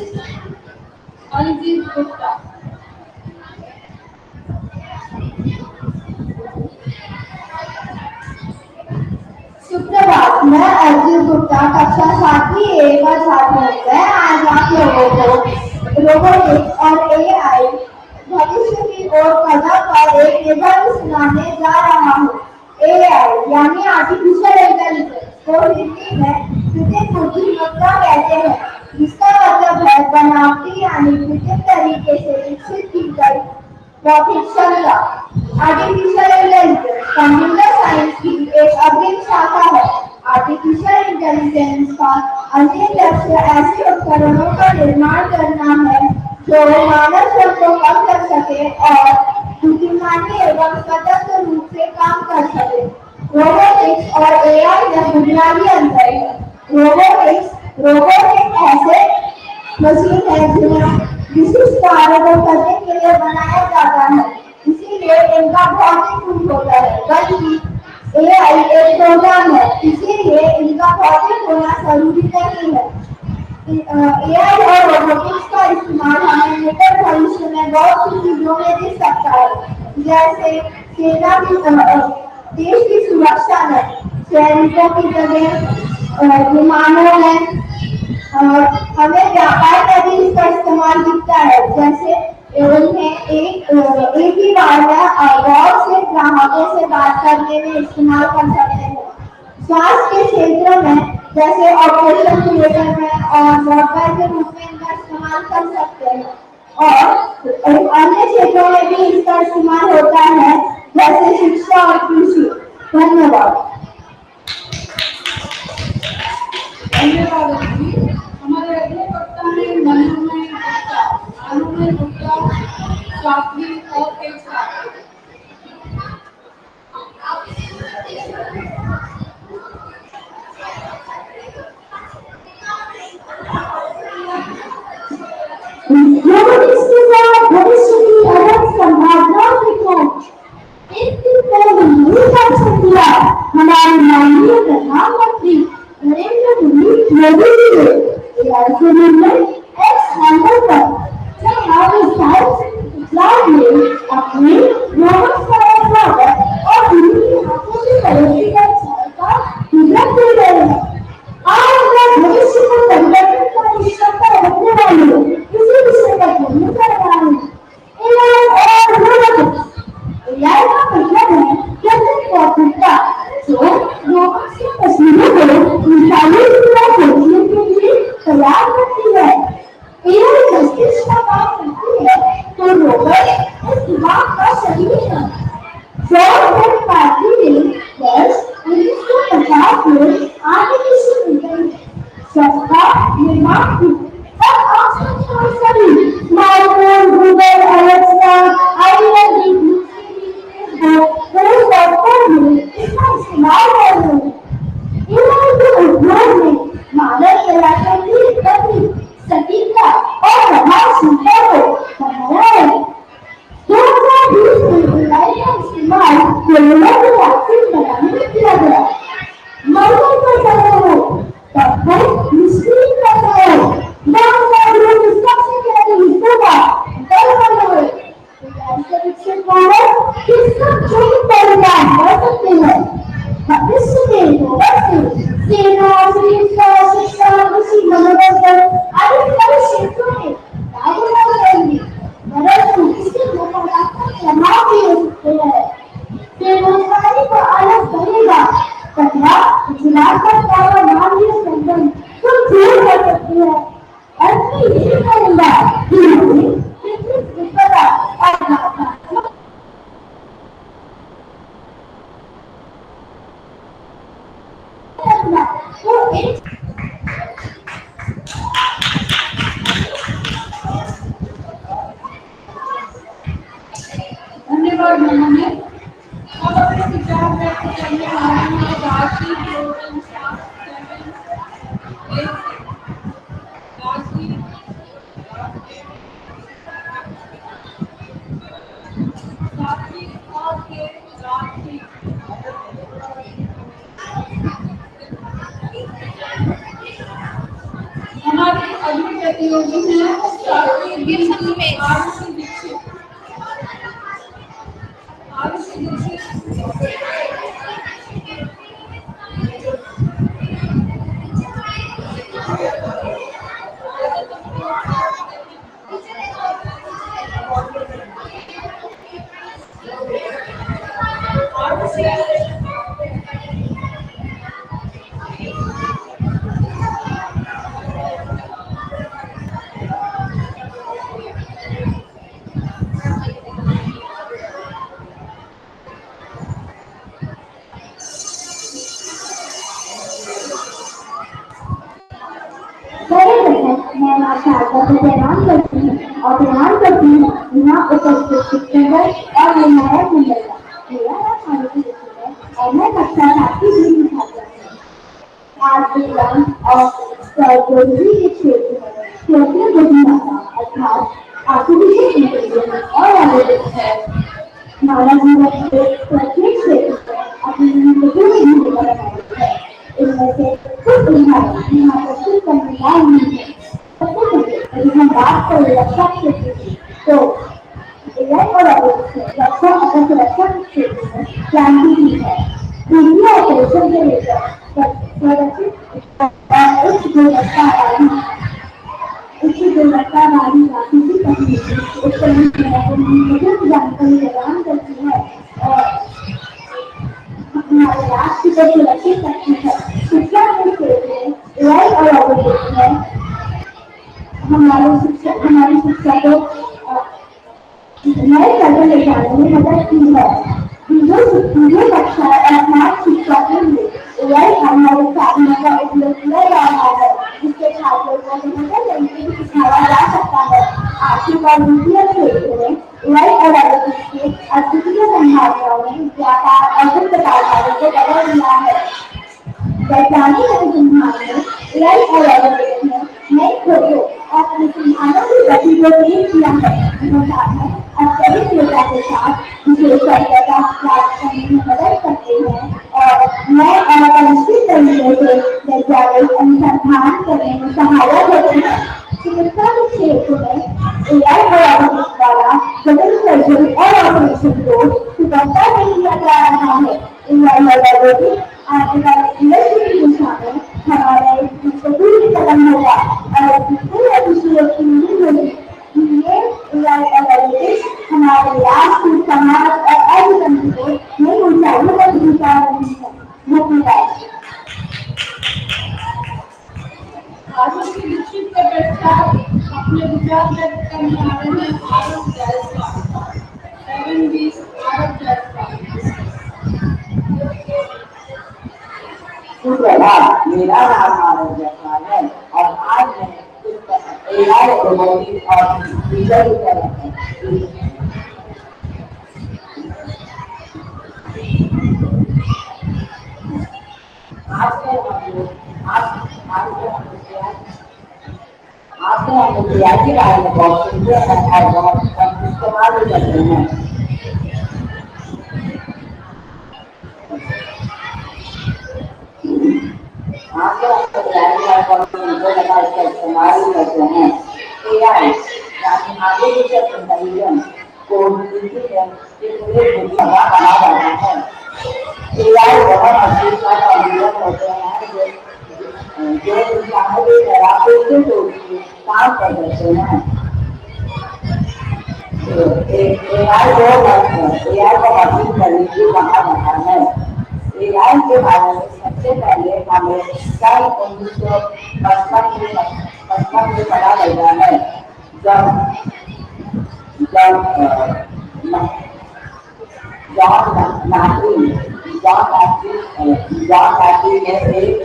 अरिजीत गुप्ता। सुप्रभात, मैं अरिजीत गुप्ता कक्षा 7वीं A का छात्र हूँ। मैं आज आप लोगों को रोबोटिक्स और AI भविष्य की ओर कदम पर एक निबंध सुनाने जा रहा हूँ। AI यानी आर्टिफिशियल इंटेलिजेंस को हिंदी में कृत्रिम बुद्धिमत्ता कहते हैं, जिसका मतलब है बनावटी यानी कृत्रिम तरीके से विकसित की गई बौद्धिक क्षमता। आर्टिफिशियल इंटेलिजेंस कंप्यूटर साइंस की एक अभिन्न शाखा है। आर्टिफिशियल इंटेलिजेंस का अंतिम लक्ष्य ऐसे उपकरणों का निर्माण करना है जो मानव श्रम को कम कर सके और बुद्धिमानी एवं स्वतंत्र रूप से काम कर सके। रोबोटिक्स और AI में बुनियादी अंतर है। रोबोट एक ऐसे मशीन है जिन्हें विशिष्ट कार्य को करने के लिए बनाया जाता है, इसीलिए इनका भौतिक रूप होता है। बल्कि AI एक प्रोग्राम है, इसीलिए इनका भौतिक होना जरूरी नहीं है। AI और रोबोटिक्स का इस्तेमाल हमें निकट भविष्य में बहुत सी चीजों में दिख सकता है, जैसे सेना की देश की सुरक्षा में, सैनिकों की जगह विमानों में, हमें व्यापार में भी इसका इस्तेमाल दिखता है, जैसे उन्हें एक ही बार में बहुत से ग्राहकों से बात करने में इस्तेमाल कर सकते हैं। स्वास्थ्य के क्षेत्र में जैसे ऑपरेशन थिएटर में और डॉक्टर के रूप में इनका इस्तेमाल कर सकते हैं। और अन्य क्षेत्रों में भी इसका इस्तेमाल होता है, जैसे शिक्षा और कृषि। धन्यवाद। धन्यवाद जी। हमारे अगले वक्ता हैं मनोमय गुप्ता। मनोमय गुप्ता शास्त्री और पेशवा। रोबोटिक्स के साथ भविष्य की अनंत संभावनाओं की खोज। इस दिन को मंजूर कर दिया हमारे माननीय प्रधानमंत्री नरेंद्र मोदी जी ने एआई के निर्णय एक्स हैंडल पर जब हमारे साइंस क्लास में अपने रोबोट का स्वागत और उनकी हाथों से परोसी गई चाय का हिम्मत दे रहे हैं। आज मैं भविष्य को परिवर्तन का निष्ठा रखने वाली हूँ। इसी विषय पर बोलने जा रहा हूँ। एआई और रोबोटिक्स। एआई का मतलब है कृत्रिम बुद्धिमत्ता, जो रोबोट की तस्वीरों को इंसानी की तरह सोचने के लिए तैयार करती है। एआई मस्तिष्क का काम करती है, तो रोबोट इस दिमाग का शरीर है। जॉन पैटरी ने वर्ष 1950 में आर्टिफिशियल इंटेलिजेंस का निर्माण किया। और आज तक हम सभी smartphone, Google, Alexa, IoT, phone में इसका इस्तेमाल कर रहे हैं। एआई के उपयोग में मानव चलाने की गति, सटीकता और प्रभावशीलता को बढ़ाया है। 2020 में एआई का इस्तेमाल कोरोना की वैक्सीन बनाने में किया गया। मरने कर रहे हो तब तक निष्क्रिय कर रहे हो। बहुत लोग सबसे पहले हिस्सों का डर कर रहे हो। एआई से विकसित मानव किसका चुप परिणाम कर सकते हैं। भविष्य में रोबोट से सेना, चिकित्सा, शिक्षा, कृषि, मनोरंजन आदि कई क्षेत्रों में कार्य कर रही है। परंतु इसके नकारात्मक प्रभाव भी हो सकते हैं। बेरोजगारी को अलग बढ़ेगा तथा रचनात्मकता और मानवीय संबंध को दूर कर सकती है। अंत में यही कहूंगा कि हमें कृत्रिम बुद्धिमत्ता और भावनात्मक को एक धन्यवाद मनोमय। अब अपने विचार व्यक्त करने वाली है राशि ग्लोबल स्टाफ 7 राशि। राशि और के राशि। हमारी अगली प्रतियोगी है आरुषि दीक्षित। आरुषि दीक्षित मैं आपका प्रणाम करती हूँ और प्रणाम करती हूँ यहाँ उपस्थित शिक्षक और विधायक मंडल का। मेरा नाम आरुषि दीक्षित है और मैं कक्षा 7 की छात्रा हूँ। आज विज्ञान और प्रौद्योगिकी के क्षेत्र में कृत्रिम बुद्धिमत्ता अर्थात आर्टिफिशियल इंटेलिजेंस और एनालिटिक्स है। मानव जीवन के प्रत्येक क्षेत्र में अपनी महत्वपूर्ण भूमिका निभाती है। इनमें से कुछ उदाहरण यहाँ प्रस्तुत करने लायक हैं। सबसे पहले यदि हम बात करें रक्षा क्षेत्र की, तो एआई और रोबोटिक्स ने रक्षा और सुरक्षा के क्षेत्र में क्रांति की है। मीडिया ऑपरेशन से लेकर सुरक्षित और उच्च गुणवत्ता वाली राजनीतिक तकनीकी उपकरण जानकारी प्रदान करती है और हमारे राष्ट्र को सुरक्षित रखती है। शिक्षा के क्षेत्र में हमारी शिक्षा को नए कदम ले जाने में मदद की है। वीडियो कक्षा और स्मार्ट शिक्षा के लिए एआई हमारे साधनों का उपयोग किया जा रहा है, जिससे छात्रों को बेहतर तरीके से सिखाया जा सकता है। आर्थिक और वित्तीय क्षेत्र में एआई और रोबोटिक्स के अद्वितीय संभावनाओं ने व्यापार और वित्त कारोबारों को बदल दिया है। वैज्ञानिक अनुसंधान में एआई और रोबोटिक्स ने नई खोजों और अनुसंधानों की गति को तेज किया है। यह साधन अत्यधिक डेटा के साथ विशेषज्ञता प्राप्त करने में मदद करते हैं और नए और परिष्कृत तरीके से वैज्ञानिक अनुसंधान करने में सहायक होते हैं। चिकित्सा के क्षेत्र में एआई और रोबोटिक्स द्वारा जटिल सर्जरी और ऑपरेशन को सुगमता से किया जा रहा है। एआई और रोबोटिक्स आने वाले इंडस्ट्री की दिशा में हमारा एक महत्वपूर्ण कदम होगा और इससे अभिषेक की नहीं होगी। ये एआई और रोबोटिक्स हमारे राष्ट्र, समाज और अर्थतंत्र को नई ऊंचाइयों पर पहुंचा रही है। धन्यवाद। आगे की निश्चित चर्चा अपने विचार व्यक्त करने आ रहे हैं आरव जायसवाल। 7 आरव जायसवाल। सुप्रभात, मेरा नाम आरव जायसवाल है और आज मैं एआई रोबोटिक्स और डिजिटल आज हम एआई के बारे में बहुत सुनते हैं और बहुत इस्तेमाल भी करते हैं। इस्तेमाल करते हैं। एआई यानी आर्टिफिशियल इंटेलिजेंस को पूरे दुनिया बना जाता है। एआई बहुत अद्भुत कंप्यूटर होते हैं जो इंसानों की तरह काम कर सकते हैं। एआई को मशीन लर्निंग कहा जाता है। एआई के बारे में सबसे पहले हमें सन 1955 में पता लगा है, जब जॉन मैथ्यू ने एक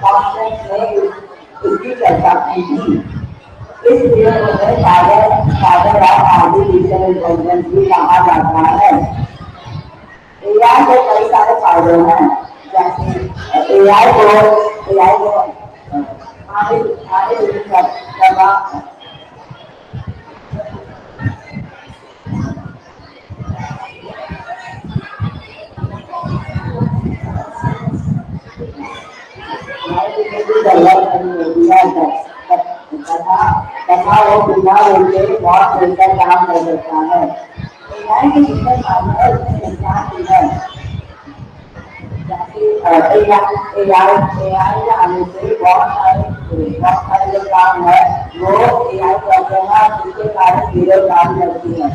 कॉन्फ्रेंस में इसकी चर्चा की थी। इस फील्ड में साइबर और आर्टिफिशियल इंटेलिजेंस भी कहा जाता है। एआई के कई सारे फायदे हैं, जैसे एआई को आगे करना तथा वो बिना रोके बहुत बेहतर काम कर सकता है। एआई के जितने फायदे हैं उसमें नुकसान भी है। एआई के आने से बहुत सारे जो काम है वो एआई करते हैं, जिसके कारण बेरोजगारी बढ़ती है।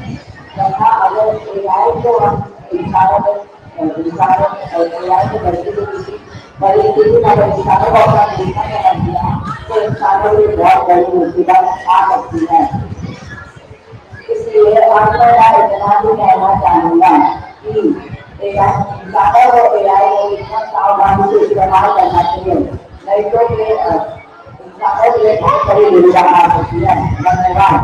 तथा अगर एआई को हम इंसानों एआई के बच्चे को किसी परिस्थिति में अगर इंसानों को अपना देखना कर दिया तो इंसानों की बहुत बड़ी मुसीबत आ सकती है। इसलिए अब मैं इतना भी कहना चाहूँगा कि इंसानों को एआई को इतना सावधानी से इस्तेमाल करना चाहिए, नहीं तो ये इंसानों के लिए बहुत बड़ी दुविधा आ सकती है। धन्यवाद।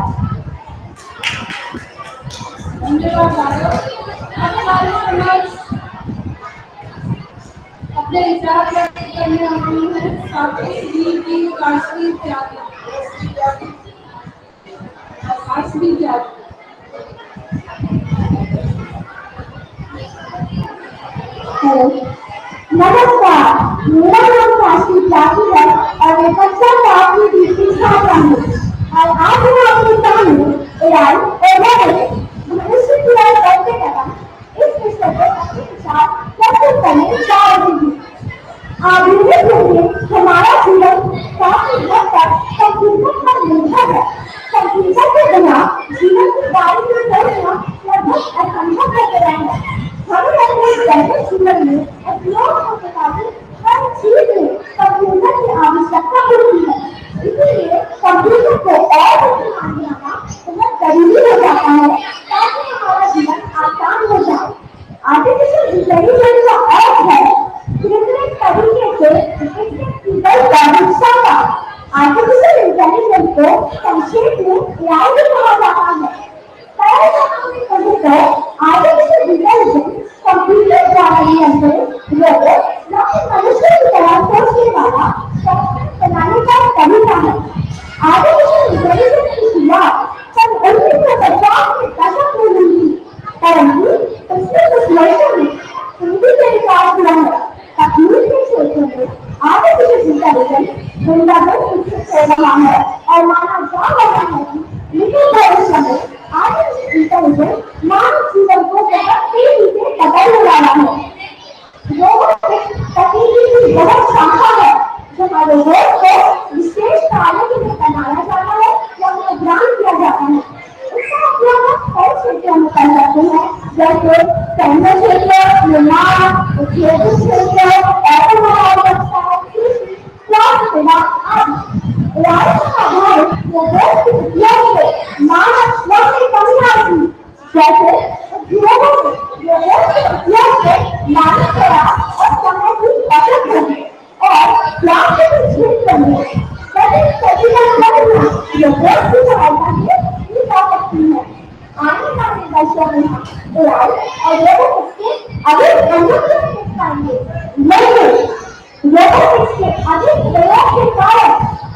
अपने विचार व्यक्त करने वाली है काशवी त्यागी। हेलो, नमस्कार, मेरा नाम काशवी त्यागी है और मैं कक्षा 7 की दूसरी छात्रा हूँ और आज मैं आपको बताऊँ एआई और रोबोटिक्स भविष्य की ओर बढ़ते कदम इस विषय को अपने विचार प्रस्तुत करने जा रही हूँ। आधुनिक युग में हमारा जीवन काफी हद तक कंप्यूटर पर निर्भर है। कंप्यूटर के बिना जीवन की गाड़ी में चलना लगभग असंभव हो गया है। हमें अपने दैनिक जीवन में उपयोग होने वाली हर चीज में कंप्यूटर की आर्टिफिशियल इंटेलिजेंस को संक्षेप में एआई भी कहा जाता है। कंप्यूटर आर्टिफिशियल इंटेलिजेंस कंप्यूटर द्वारा नियंत्रित रोबोट न कि मनुष्य की तरह सोचने वाला सॉफ्टवेयर बनाने का तरीका है। आर्टिफिशियल इंटेलिजेंस की शुरुआत सन 1950 के दशक में हुई थी, परंतु पिछले कुछ वर्षों में तेजी से विकास हुआ है। तकनीक के क्षेत्र में आर्टिफिशियल इंटेलिजेंस गुंजाइश विकसित हो रहा है और माना जा रहा है कि निकट भविष्य में आर्टिफिशियल इंटेलिजेंस मानव जीवन को बहुत तेजी से बदलने वाला है। रोबोटिक्स तकनीकी की बहुत शाखा है जहाँ रोबोट को विशेष कार्य के लिए बनाया जाता है या उन्हें ज्ञान दिया जाता है। इसका उपयोग हम कई क्षेत्रों में कर सकते हैं, जैसे सैन्य क्षेत्र, निर्माण, औद्योगिक क्षेत्र, ऑटोमोबाइल व्यवसाय, कृषि, स्वास्थ्य सेवा आदि। एआई से आधारित रोबोट के उपयोग से मानव श्रम में कमी आएगी, जैसे उद्योगों में रोबोट के उपयोग से मानव प्रयास और समय की बचत होगी और स्वास्थ्य के क्षेत्र में सभी प्रतिबंध रोबोट की सहायता से की जा सकती है। आने वाले वर्षों में एआई और रोबोटिक्स के अधिक अनुकूल देख पाएंगे, लेकिन रोबोटिक्स के अधिक प्रयोग के कारण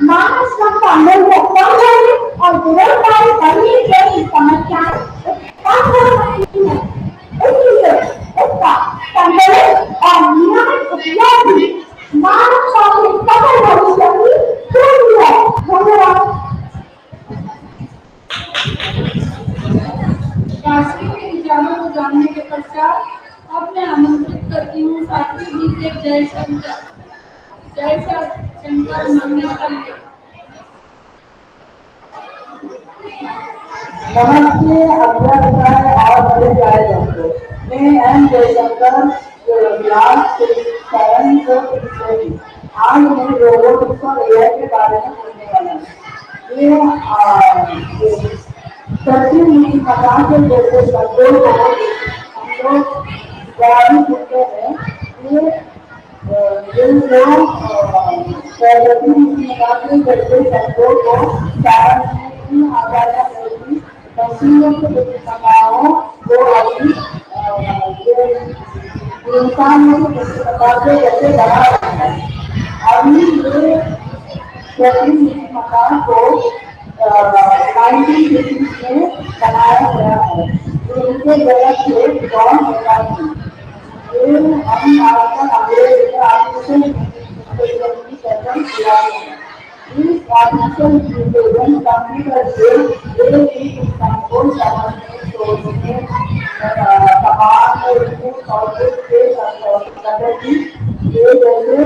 मानव श्रम का मूल्य कम होने और बेरोजगारी बढ़ने जैसी समस्याएं उत्पन्न हो सकती हैं। इसलिए इसका संतुलित और नियमित उपयोग भी मानवता के सफल भविष्य की कुंजी है। धन्यवाद। राशि के विचारों को जानने के पश्चात अब मैं आमंत्रित करती हूँ साथी जी से जयशंकर मंगेशकर। नमस्ते अध्यक्ष और बड़े प्यारे दोस्तों, मैं एम जयशंकर क्लास 7 को आज मैं रोबोटिक्स और एआई के बारे में बोलने वाला हूँ। ये सच्ची नीति प्रकार के जैसे शब्दों को हम लोग गाड़ी सुनते हैं। ये प्रगति नीति प्रकार के जैसे शब्दों को मशीनों के विभिन्नताओं को अभी इंसानों के विभिन्नता से कैसे बना रहा है। अभी ये मकान को 1950 में बनाया गया है। इनके जगह से कौन होता है हम आजकल अंग्रेज आर्टिफिशियल इंटेलिजेंस की चर्चा किया है। इस आर्टिफिशियल इंटेलिजेंस कंप्यूटर से एक इंसान को समझने, सोचने, समाज और उसके कॉन्सेप्ट के प्रगति के जैसे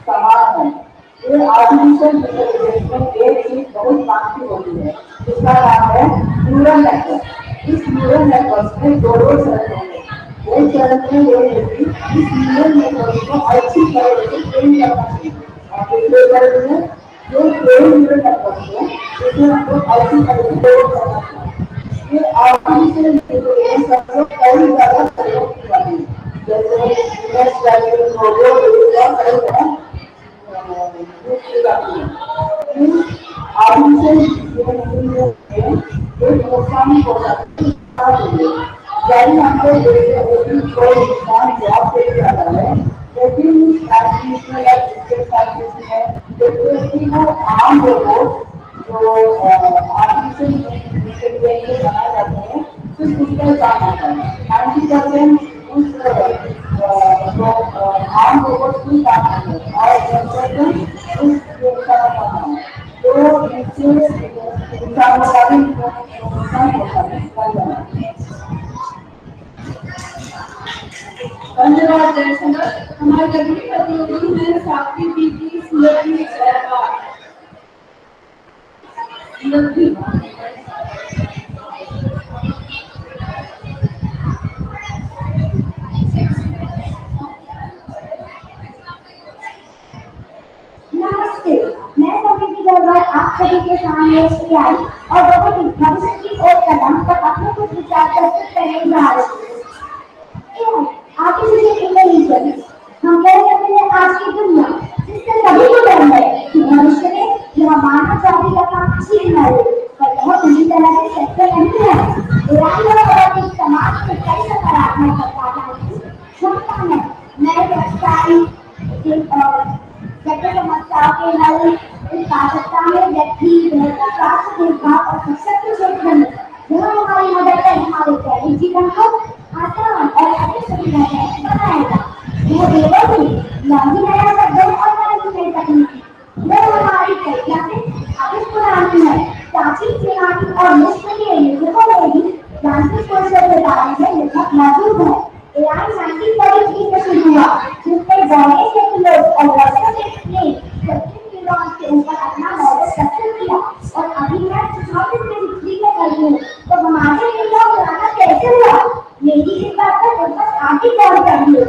समान है। ये आर्टिफिशियल इंटेलिजेंस में एक चीज बहुत काम की होती है, जिसका नाम है न्यूरल नेटवर्क। इस न्यूरल नेटवर्क में दो चरण होंगे। एक चरण में ये है कि इस न्यूरल नेटवर्क को अच्छी तरह से ट्रेन करना चाहिए और दूसरे चरण में जो ट्रेन न्यूरल नेटवर्क है उसे हमको अच्छी तरह से प्रयोग करना चाहिए। ये आर्टिफिशियल इंटेलिजेंस का कई जगह प्रयोग की जाती है, जैसे नेक्स्ट लर्निंग रोबो कई जगह आर्टिफिशियल इंटेलिजेंस में एक नुकसान हो जाता है। यानी हमको कोई इंसान जॉब के लिए आता है, लेकिन आर्टिफिशियल या फिजिकल साइंस में जैसे वो आम रोबोट जो आर्टिफिशियल इंटेलिजेंस से बनाए जाते हैं सिर्फ उसका काम आता है। 90% उस आम रोबोट की काम आता है और 10% उस का काम है। तो इससे इंसानों का भी नुकसान होता है। धन्यवाद जयशंकर। हमारे अगली प्रतियोगी है साथी जी की सुलभि सहवाग। नमस्ते, मैं समिति गौरव आप सभी के सामने एआई और रोबोटिक्स भविष्य की ओर कदम पर अपने कुछ विचार प्रस्तुत करने जा रहे हैं। आर्टिफिशियल इंटेलिजेंस हम कह सकते हैं आज की दुनिया जिससे सभी को डर है कि भविष्य में यह नौकरी का काम छीन न ले, पर यह पूरी तरह से सत्य नहीं है। एआई और रोबोटिक्स समाज में कई सकारात्मक बदलाव लाने की क्षमता है। नए व्यवसाय जटिल समस्याओं के हल, उत्पादकता में वृद्धि, बेहतर स्वास्थ्य देखभाल और शिक्षा के क्षेत्र में यह हमारी मदद कर हमारे दैनिक जीवन को आसान और अधिक सुविधाजनक बनाएगा। यह केवल ही नया शब्दों और नई तकनीकी, यह हमारी कल्पना से अधिक पुरानी है। प्राचीन सेनानी और मिस्र के लेखकों में भी यांत्रिक कौशल के बारे में लेखक मौजूद है। एआई 1943 में शुरू हुआ, जिसमें बॉडी से किलोज और वर्षों से न्यूरॉन के ऊपर अपना मॉडल स्ट्रक्चर किया। और अभी मैं सुझाव देने बिजली में कर रही हूँ, तो हमारे लिए यह पुराना कैसे हुआ? मेरी इस बात पर बस आगे गौर करिए।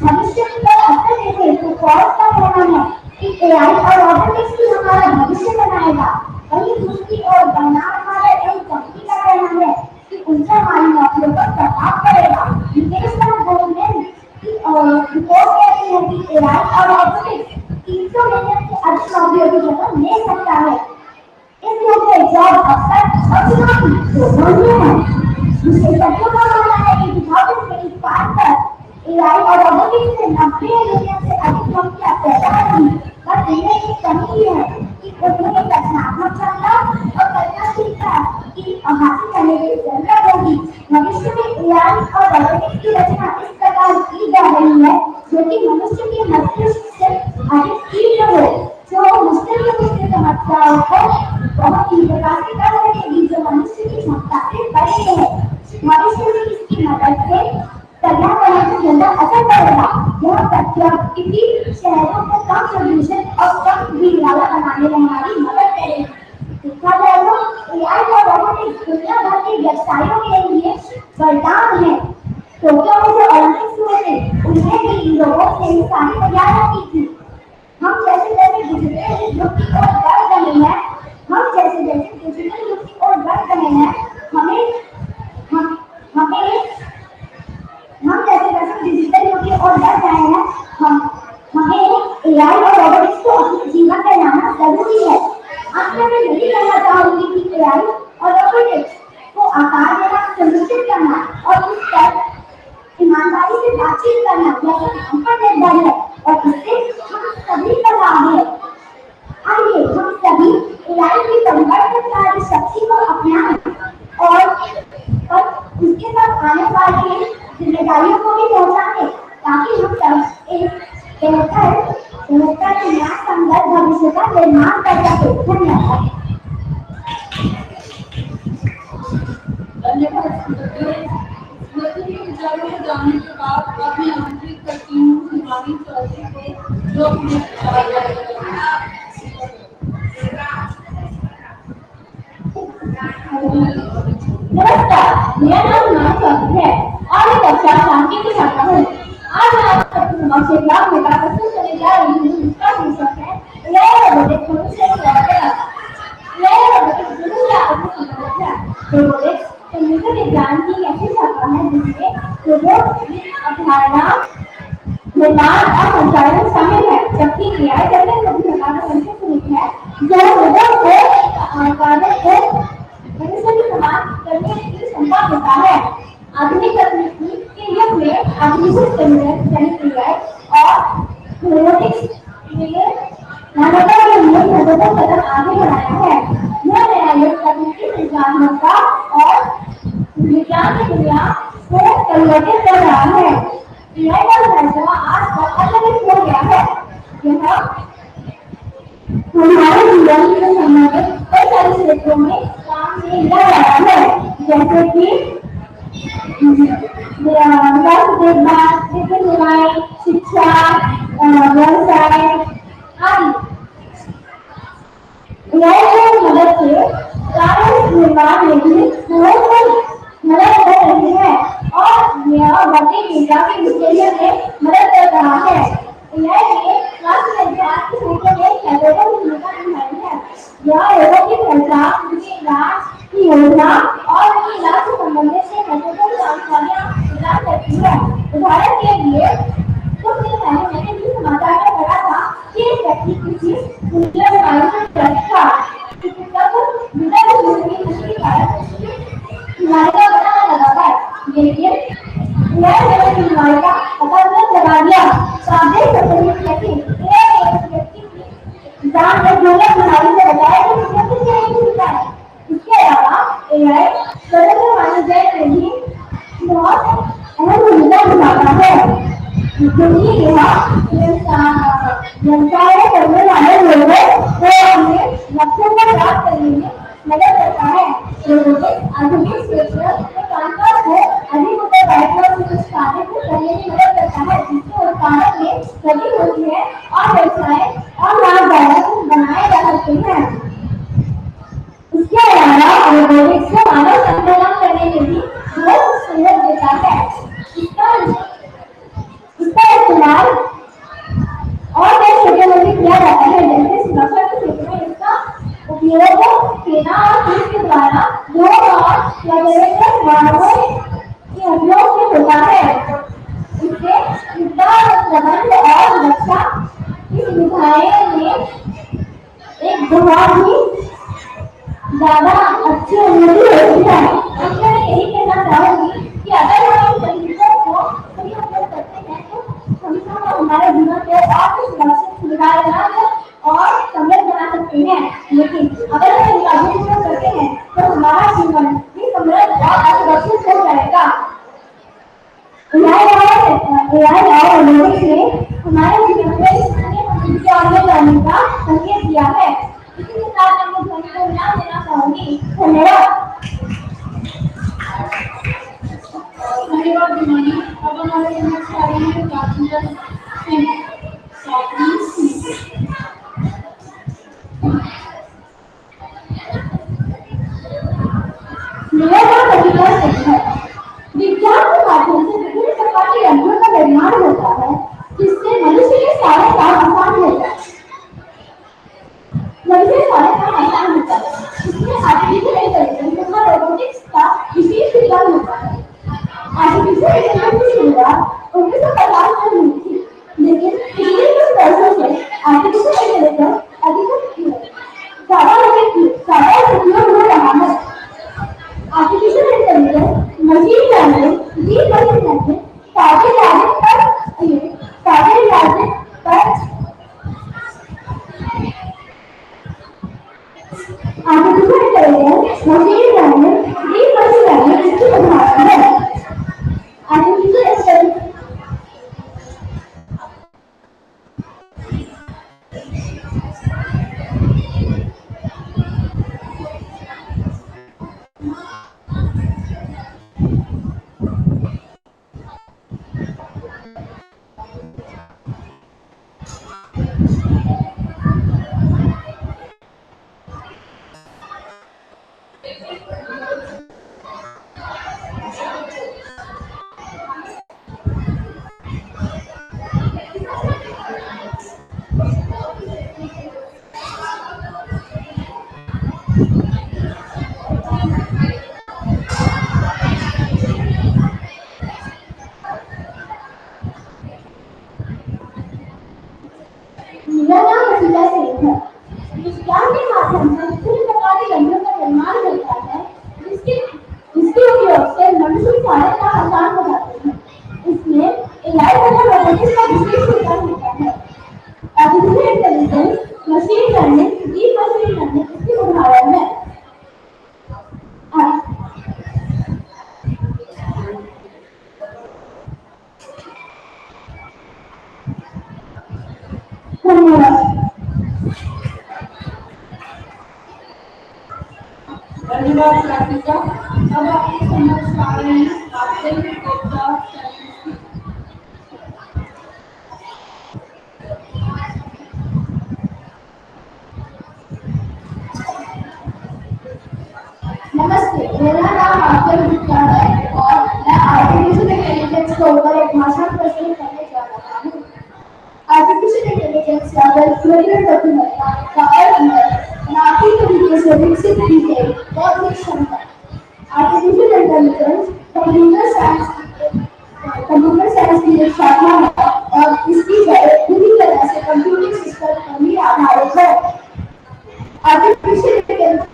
भविष्य की तरफ असर देखें तो फॉरेस्ट का कहना है कि एआई और रोबोटिक्स भी हमारा भविष्य बनाएगा। वहीं दूसरी ओर बर्नार्ड हॉवर एंड कंपनी का कहना है कि उनसे हमारी नौकरियों पर प्रभाव पड़ेगा। विदेश गवर्नमेंट की रिपोर्ट कहती है कि एआई और रोबोटिक्स 300 मिलियन से अधिक नौकरियों की जगह ले सकता है। इस रूप में जॉब अवसर और चुनौती दोनों ही हैं। विशेषज्ञों का मानना है कि 2025 तक एआई और रोबोटिक्स से 90 मिलियन से अधिक नौकरियां पैदा होंगी। बस इनमें एक कमी है कि उन्हें रचनात्मक क्षमता और कल्पनाशीलता की हासिल करने की जरूरत होगी। भविष्य में एआई और रोबोटिक्स की रचना इस प्रकार की जा रही है जो कि मनुष्य के मस्तिष्क से अधिक तीव्र हो, जो मुश्किल समस्याओं को बहुत ही प्रकाशित कर सकेगी, जो मनुष्य की क्षमता से परे है। भविष्य में इसकी मदद से पर्यावरण पर ज्यादा असर पड़ेगा। यह प्रौद्योगिकी शहरों को कम प्रदूषण और कम भीड़ वाला बनाने में हमारी मदद करेगी। देखा जाए तो एआई और रोबोटिक्स दुनिया भर के व्यवसायों के लिए वरदान है। टोक्यो में जो ओलंपिक्स हुए थे, उनमें भी इन लोगों ने ही सारी तैयारियां की थी। हम जैसे जैसे डिजिटल युग की ओर बढ़ रहे हैं, हम जैसे जैसे डिजिटल युग की ओर बढ़ रहे हैं, हमें हम हमें हम जैसे जैसे डिजिटल युग की ओर बढ़ रहे हैं, हमें एआई और रोबोटिक्स को अपने जीवन में लाना जरूरी है। अंत में मैं यही कहना चाहूंगी कि एआई और रोबोटिक्स को आकार देना, सुनिश्चित करना और उस पर ईमानदारी से बातचीत करना यह हम पर निर्भर है और इससे हम सभी का लाभ है। आइए हम सभी एआई की परिवर्तनकारी शक्ति को अपनाएं और उसके साथ आने वाली जिम्मेदारियों को भी पहुंचाएं, ताकि हम सब एक बेहतर न्यायसंगत भविष्य का निर्माण कर सकें। धन्यवाद। के विचारों को जानने के बाद अब मैं आमंत्रित करती हूँ हिमानी चौधरी को, जो अपने नमस्कार, मेरा नाम हिमानी चौधरी है और मैं कक्षा 7 की छात्रा हूँ। आज मैं आपके समक्ष एक लाभ में प्रस्तुत करने जा रही हूँ, जिसका शीर्षक है एआई और रोबोटिक्स मनुष्य की जरूरत। एआई और रोबोटिक्स दोनों ही आपस में संबंधित हैं। रोबोटिक्स कंप्यूटर विज्ञान की ऐसी शाखा है जिसमें रोबोट अवधारणा, निर्माण और संचालन शामिल है, जबकि एआई जैसे बुद्धिमत्ता का मुख्य स्वरूप है जो रोबोट को कार्य को मनुष्य के समान करने की क्षमता देता है। आधुनिक तकनीकी के युग में आर्टिफिशियल इंटेलिजेंस और रोबोटिक्स ने मानवता के लिए महत्वपूर्ण कदम आगे बढ़ाया है। यह नया युग तकनीकी सृजनात्मकता और विज्ञान की दुनिया को परिवर्तित कर रहा है। एआई का फैसला आज बहुत अलग हो गया है। यह हमारे जीवन से संबंधित कई सारे क्षेत्रों में काम में लिया जा रहा है, जैसे कि स्वास्थ्य देखभाल, विद्युत सेवाएं, शिक्षा, व्यवसाय आदि। एआई की मदद से कार्य निर्माण में भी मदद कर रही है और यह भौतिक विज्ञान के विश्लेषण में मदद कर रहा है। एआई ने स्वास्थ्य विज्ञान के क्षेत्र में महत्वपूर्ण भूमिका निभाई है। यह रोगों की पहचान, उनके इलाज की योजना और उनके इलाज से संबंधित महत्वपूर्ण जानकारियां प्रदान करती है। उदाहरण के लिए कुछ दिन पहले मैंने भी समाचार में पढ़ा था कि एक व्यक्ति किसी बीमारी से ग्रस्त था। एग्जाम में जो प्रणाली से बताया कि कैसे नहीं मिलता है। इसके अलावा एआई स्वतंत्र मानी जाए नहीं बहुत अहम भूमिका निभाता है। क्योंकि यह व्यवसाय करने वाले लोगों को अपने लक्ष्यों को प्राप्त करने में मदद करता है। रोबोटिक्स आधुनिक क्षेत्र में कामकाज को अधिक उत्तरदायी और सुरक्षित को करने में मदद करता है, जिससे उत्पादन में गति होती है और व्यवसाय और लाभदायक बनाए जा सकते हैं। इसके अलावा रोबोटिक्स को मानव संचालन करने में भी बहुत सहयोग देता है। इसका इस्तेमाल और कई क्षेत्रों में किया जाता है, जैसे सुरक्षा के क्षेत्र में इसका उपयोग सेना और पुलिस के द्वारा ड्रोन और लैंडर वाहनों के उपयोग से होता है। इससे युद्ध प्रबंध और रक्षा की सुविधाएं में एक बहुत ही ज्यादा अच्छी उन्नति होती है। मैं यही कहना चाहूंगी कि अगर हम इन तकनीकों को सही उपयोग करते हैं तो हम हमारे जीवन को और भी सुरक्षित सुविधाजनक और समृद्ध बना सकते हैं। लेकिन अगर हम इनका उपयोग करते हैं तो हमारा जीवन भी समृद्ध और असुरक्षित हो जाएगा। एआई और रोबोटिक्स ने हमारे जीवन में आगे बढ़ने का संकेत दिया है। इसी के साथ मैं अपने ध्वनि को विराम देना चाहूंगी। धन्यवाद। धन्यवाद दीवानी। अब हमारे यहाँ से आ रही है डॉक्टर मेरा नाम अभिनव सिंह है। विज्ञान के माध्यम से विभिन्न प्रकार के यंत्रों का निर्माण होता है, जिससे मनुष्य के सारे काम आसान होता है। इसमें आर्टिफिशियल इंटेलिजेंस तथा रोबोटिक्स का विशेष विज्ञान होता है। आर्टिफिशियल इंटेलिजेंस की शुरुआत 1950 में हुई थी, लेकिन पिछले कुछ वर्षों से आर्टिफिशियल इंटेलिजेंस ज्यादा उपयोग हो रहा है। Artificial intelligence, machine learning, deep machine learning, साझे लॉजिक पर artificial intelligence, machine learning, deep machine learning इसकी उदाहरण है। आर्टिफिशियल इंटेलिजेंस मेरा नाम अभिनव सिंह है। विज्ञान के माध्यम से विभिन्न प्रकार के यंत्रों का निर्माण होता है, जिसके उपयोग से मनुष्य के सारे काम आसान हो जाते हैं। इसमें एआई तथा रोबोटिक्स का विशेष विज्ञान होता है। Artificial intelligence, machine learning, deep machine learning इसकी उदाहरण है। धन्यवाद कार्तिका। अब आपके समक्ष आ रहे हैं आपसे नमस्ते, मेरा नाम आदित्य गुप्ता है और मैं आर्टिफिशियल इंटेलिजेंस के ऊपर एक भाषण प्रस्तुत करने जा रहा हूँ। आर्टिफिशियल इंटेलिजेंस या कैलकुलेटेड बुद्धिमत्ता का अर्थ है नापी तरीके से विकसित की गई बौद्धिक क्षमता। आर्टिफिशियल इंटेलिजेंस कंप्यूटर साइंस की एक शाखा है और इसकी जड़ पूरी तरह से कंप्यूटिंग सिस्टम पर ही आधारित है। आर्टिफिशियल इंटेलिजेंस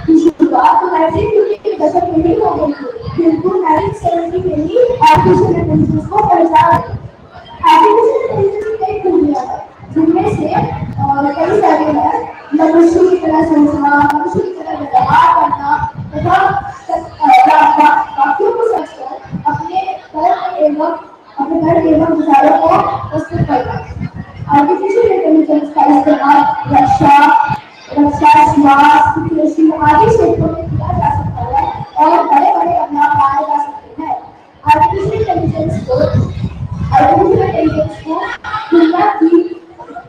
की शुरुआत 1950 के दशक में ही हो गई थी, किंतु 1970 में ही आर्टिफिशियल इंटेलिजेंस को पहचान। आर्टिफिशियल इंटेलिजेंस की कई खूबियां हैं, जिनमें से और कई सारे हैं मनुष्य की तरह सोचना, मनुष्य की तरह व्यवहार करना तथा वाक्यों को समझकर अपने कर्म एवं विचारों को प्रस्तुत करना। आर्टिफिशियल इंटेलिजेंस का इस्तेमाल रक्षा, स्वास्थ्य, कृषि आदि क्षेत्रों में किया जा सकता है और बड़े बड़े बदलाव लाए जा सकते हैं। आर्टिफिशियल इंटेलिजेंस को दुनिया की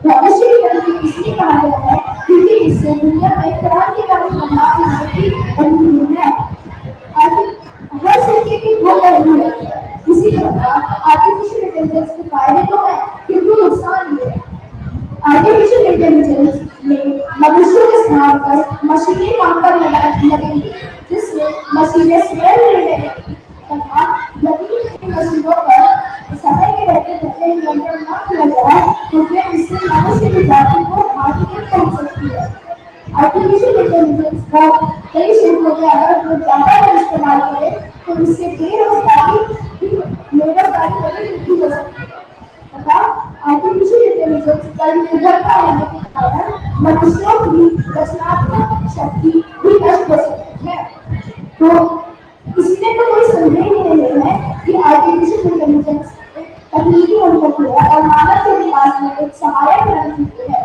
भविष्य की तरक्की इसलिए कहा गया है क्योंकि इससे दुनिया में क्रांतिकारी बदलाव लाने की उम्मीद है। हर सिक्के की दो पहलू है। इसी प्रकार आर्टिफिशियल इंटेलिजेंस के फायदे तो है किंतु नुकसान भी है। आर्टिफिशियल इंटेलिजेंस में मनुष्यों के स्थान पर मशीनें काम पर लगेंगी, जिससे मशीनें स्वयं निर्णय लेंगी तथा यदि इन मशीनों पर समय के रहते रहते नियंत्रण न किया जाए तो फिर इससे मनुष्य की जाति को हानि पहुंच सकती है। आर्टिफिशियल इंटेलिजेंस का कई क्षेत्रों में अगर वो ज्यादा इस्तेमाल करे तो इससे बेरोजगारी बड़ी वृद्धि हो सकती है तथा आर्टिफिशियल इंटेलिजेंस पर निर्भरता होने के कारण मनुष्यों की रचनात्मक शक्ति भी नष्ट हो सकती है। तो इसमें तो कोई संदेह ही नहीं है कि आर्टिफिशियल इंटेलिजेंस एक तकनीकी उन्नति है और मानव के विकास में एक सहायक रणनीति है।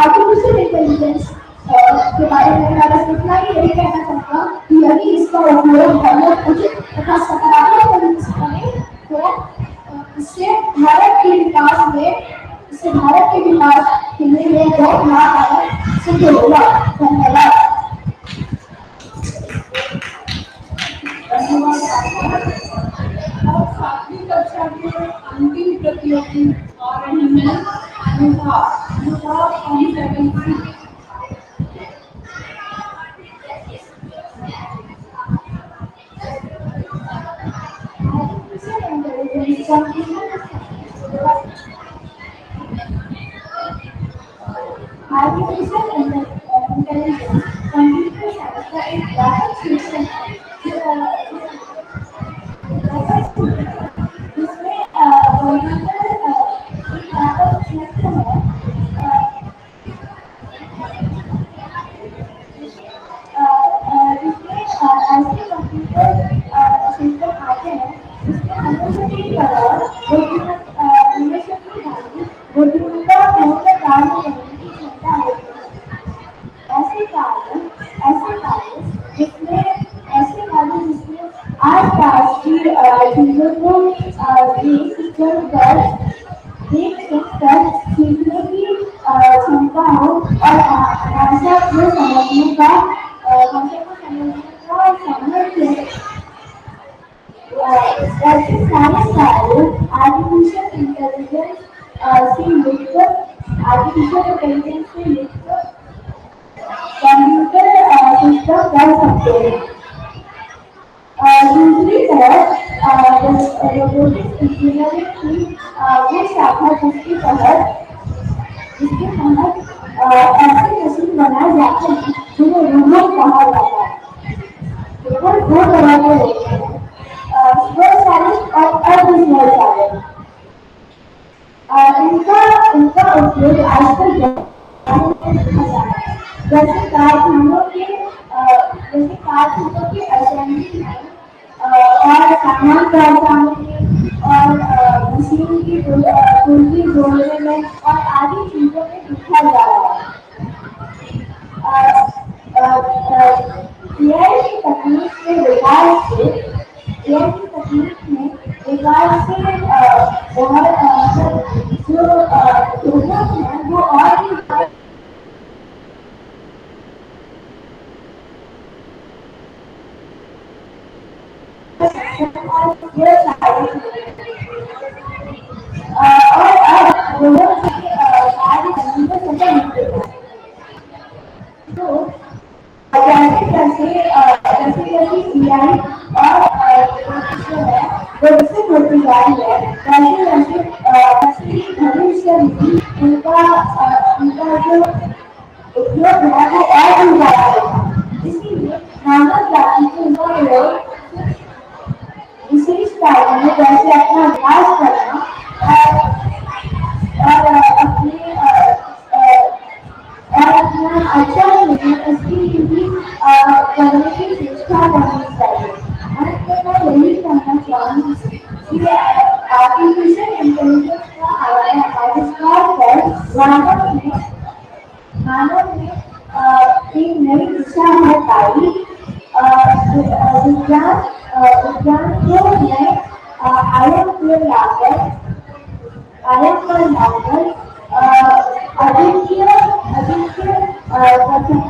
आर्टिफिशियल इंटेलिजेंस के बारे में मैं बस इतना ही यही कहना चाहूँगा कि यदि इसका उपयोग हम लोग उचित तथा सकारात्मक तरीके से करें तो इससे भारत के विकास के लिए यह बहुत लाभदायक सिद्ध होगा। धन्यवाद। और सातवीं कक्षा के अंतिम प्रतियोगी आ रही हैं अनुभा। अनुभा कौन seventh Artificial intelligence computer science का एक व्यापक क्षेत्र है जिसमें कंप्यूटर एक व्यापक क्षेत्र है जिसमें ऐसे कंप्यूटर सिस्टम आते हैं जिसमें मनुष्य की तरह बुद्धिमत्ता बेहतर कार्य करने की क्षमता होती है। ऐसे कार्य आसपास की चीजों को देख कर सीखने की क्षमता हो और भाषा को समझने का सामर्थ्य। ऐसे सारे कार्य आर्टिफिशियल इंटेलिजेंस से लेकर कंप्यूटर सिस्टम कर सकते हैं। दूसरी तरफ रोबोटिक्स इंजीनियरिंग की वो शाखा जिसके तहत ऐसे मशीन बनाए जाते हैं जिन्हें रोबोट कहा जाता है। रोबोट दो तरह के होते हैं, स्वचालित और अर्धस्वचालित। इनका उपयोग आजकल जैसे कारखानों के असेंबली में और सामान पहुंचाने में और मशीन की कुंजी जोड़ने में और आदि चीजों में देखा जा रहा है। एआई की तकनीक में विकास से जो रोबोट हैं वो और भी और अब रोबोट के कार्य करने में सफल होते हैं। तो जैसे एआई और जो है वो विकसित होती जा रही है वैसे भविष्य में उनका जो उपयोग है वो और भी ज्यादा होगा। इसीलिए मानव जाति को उनका प्रयोग विशेष कार्य में जैसे अपना विकास करना और अपने अच्छा नहीं है, इसके लिए भी करने की चेष्टा करनी चाहिए। अंत में मैं यही कहना चाहूँगी कि आर्टिफिशियल इंटेलिजेंस का आविष्कार कर मानव ने एक नई दिशा में पाई। विज्ञान को नए आयाम पर लाकर अद्वितीय कठिन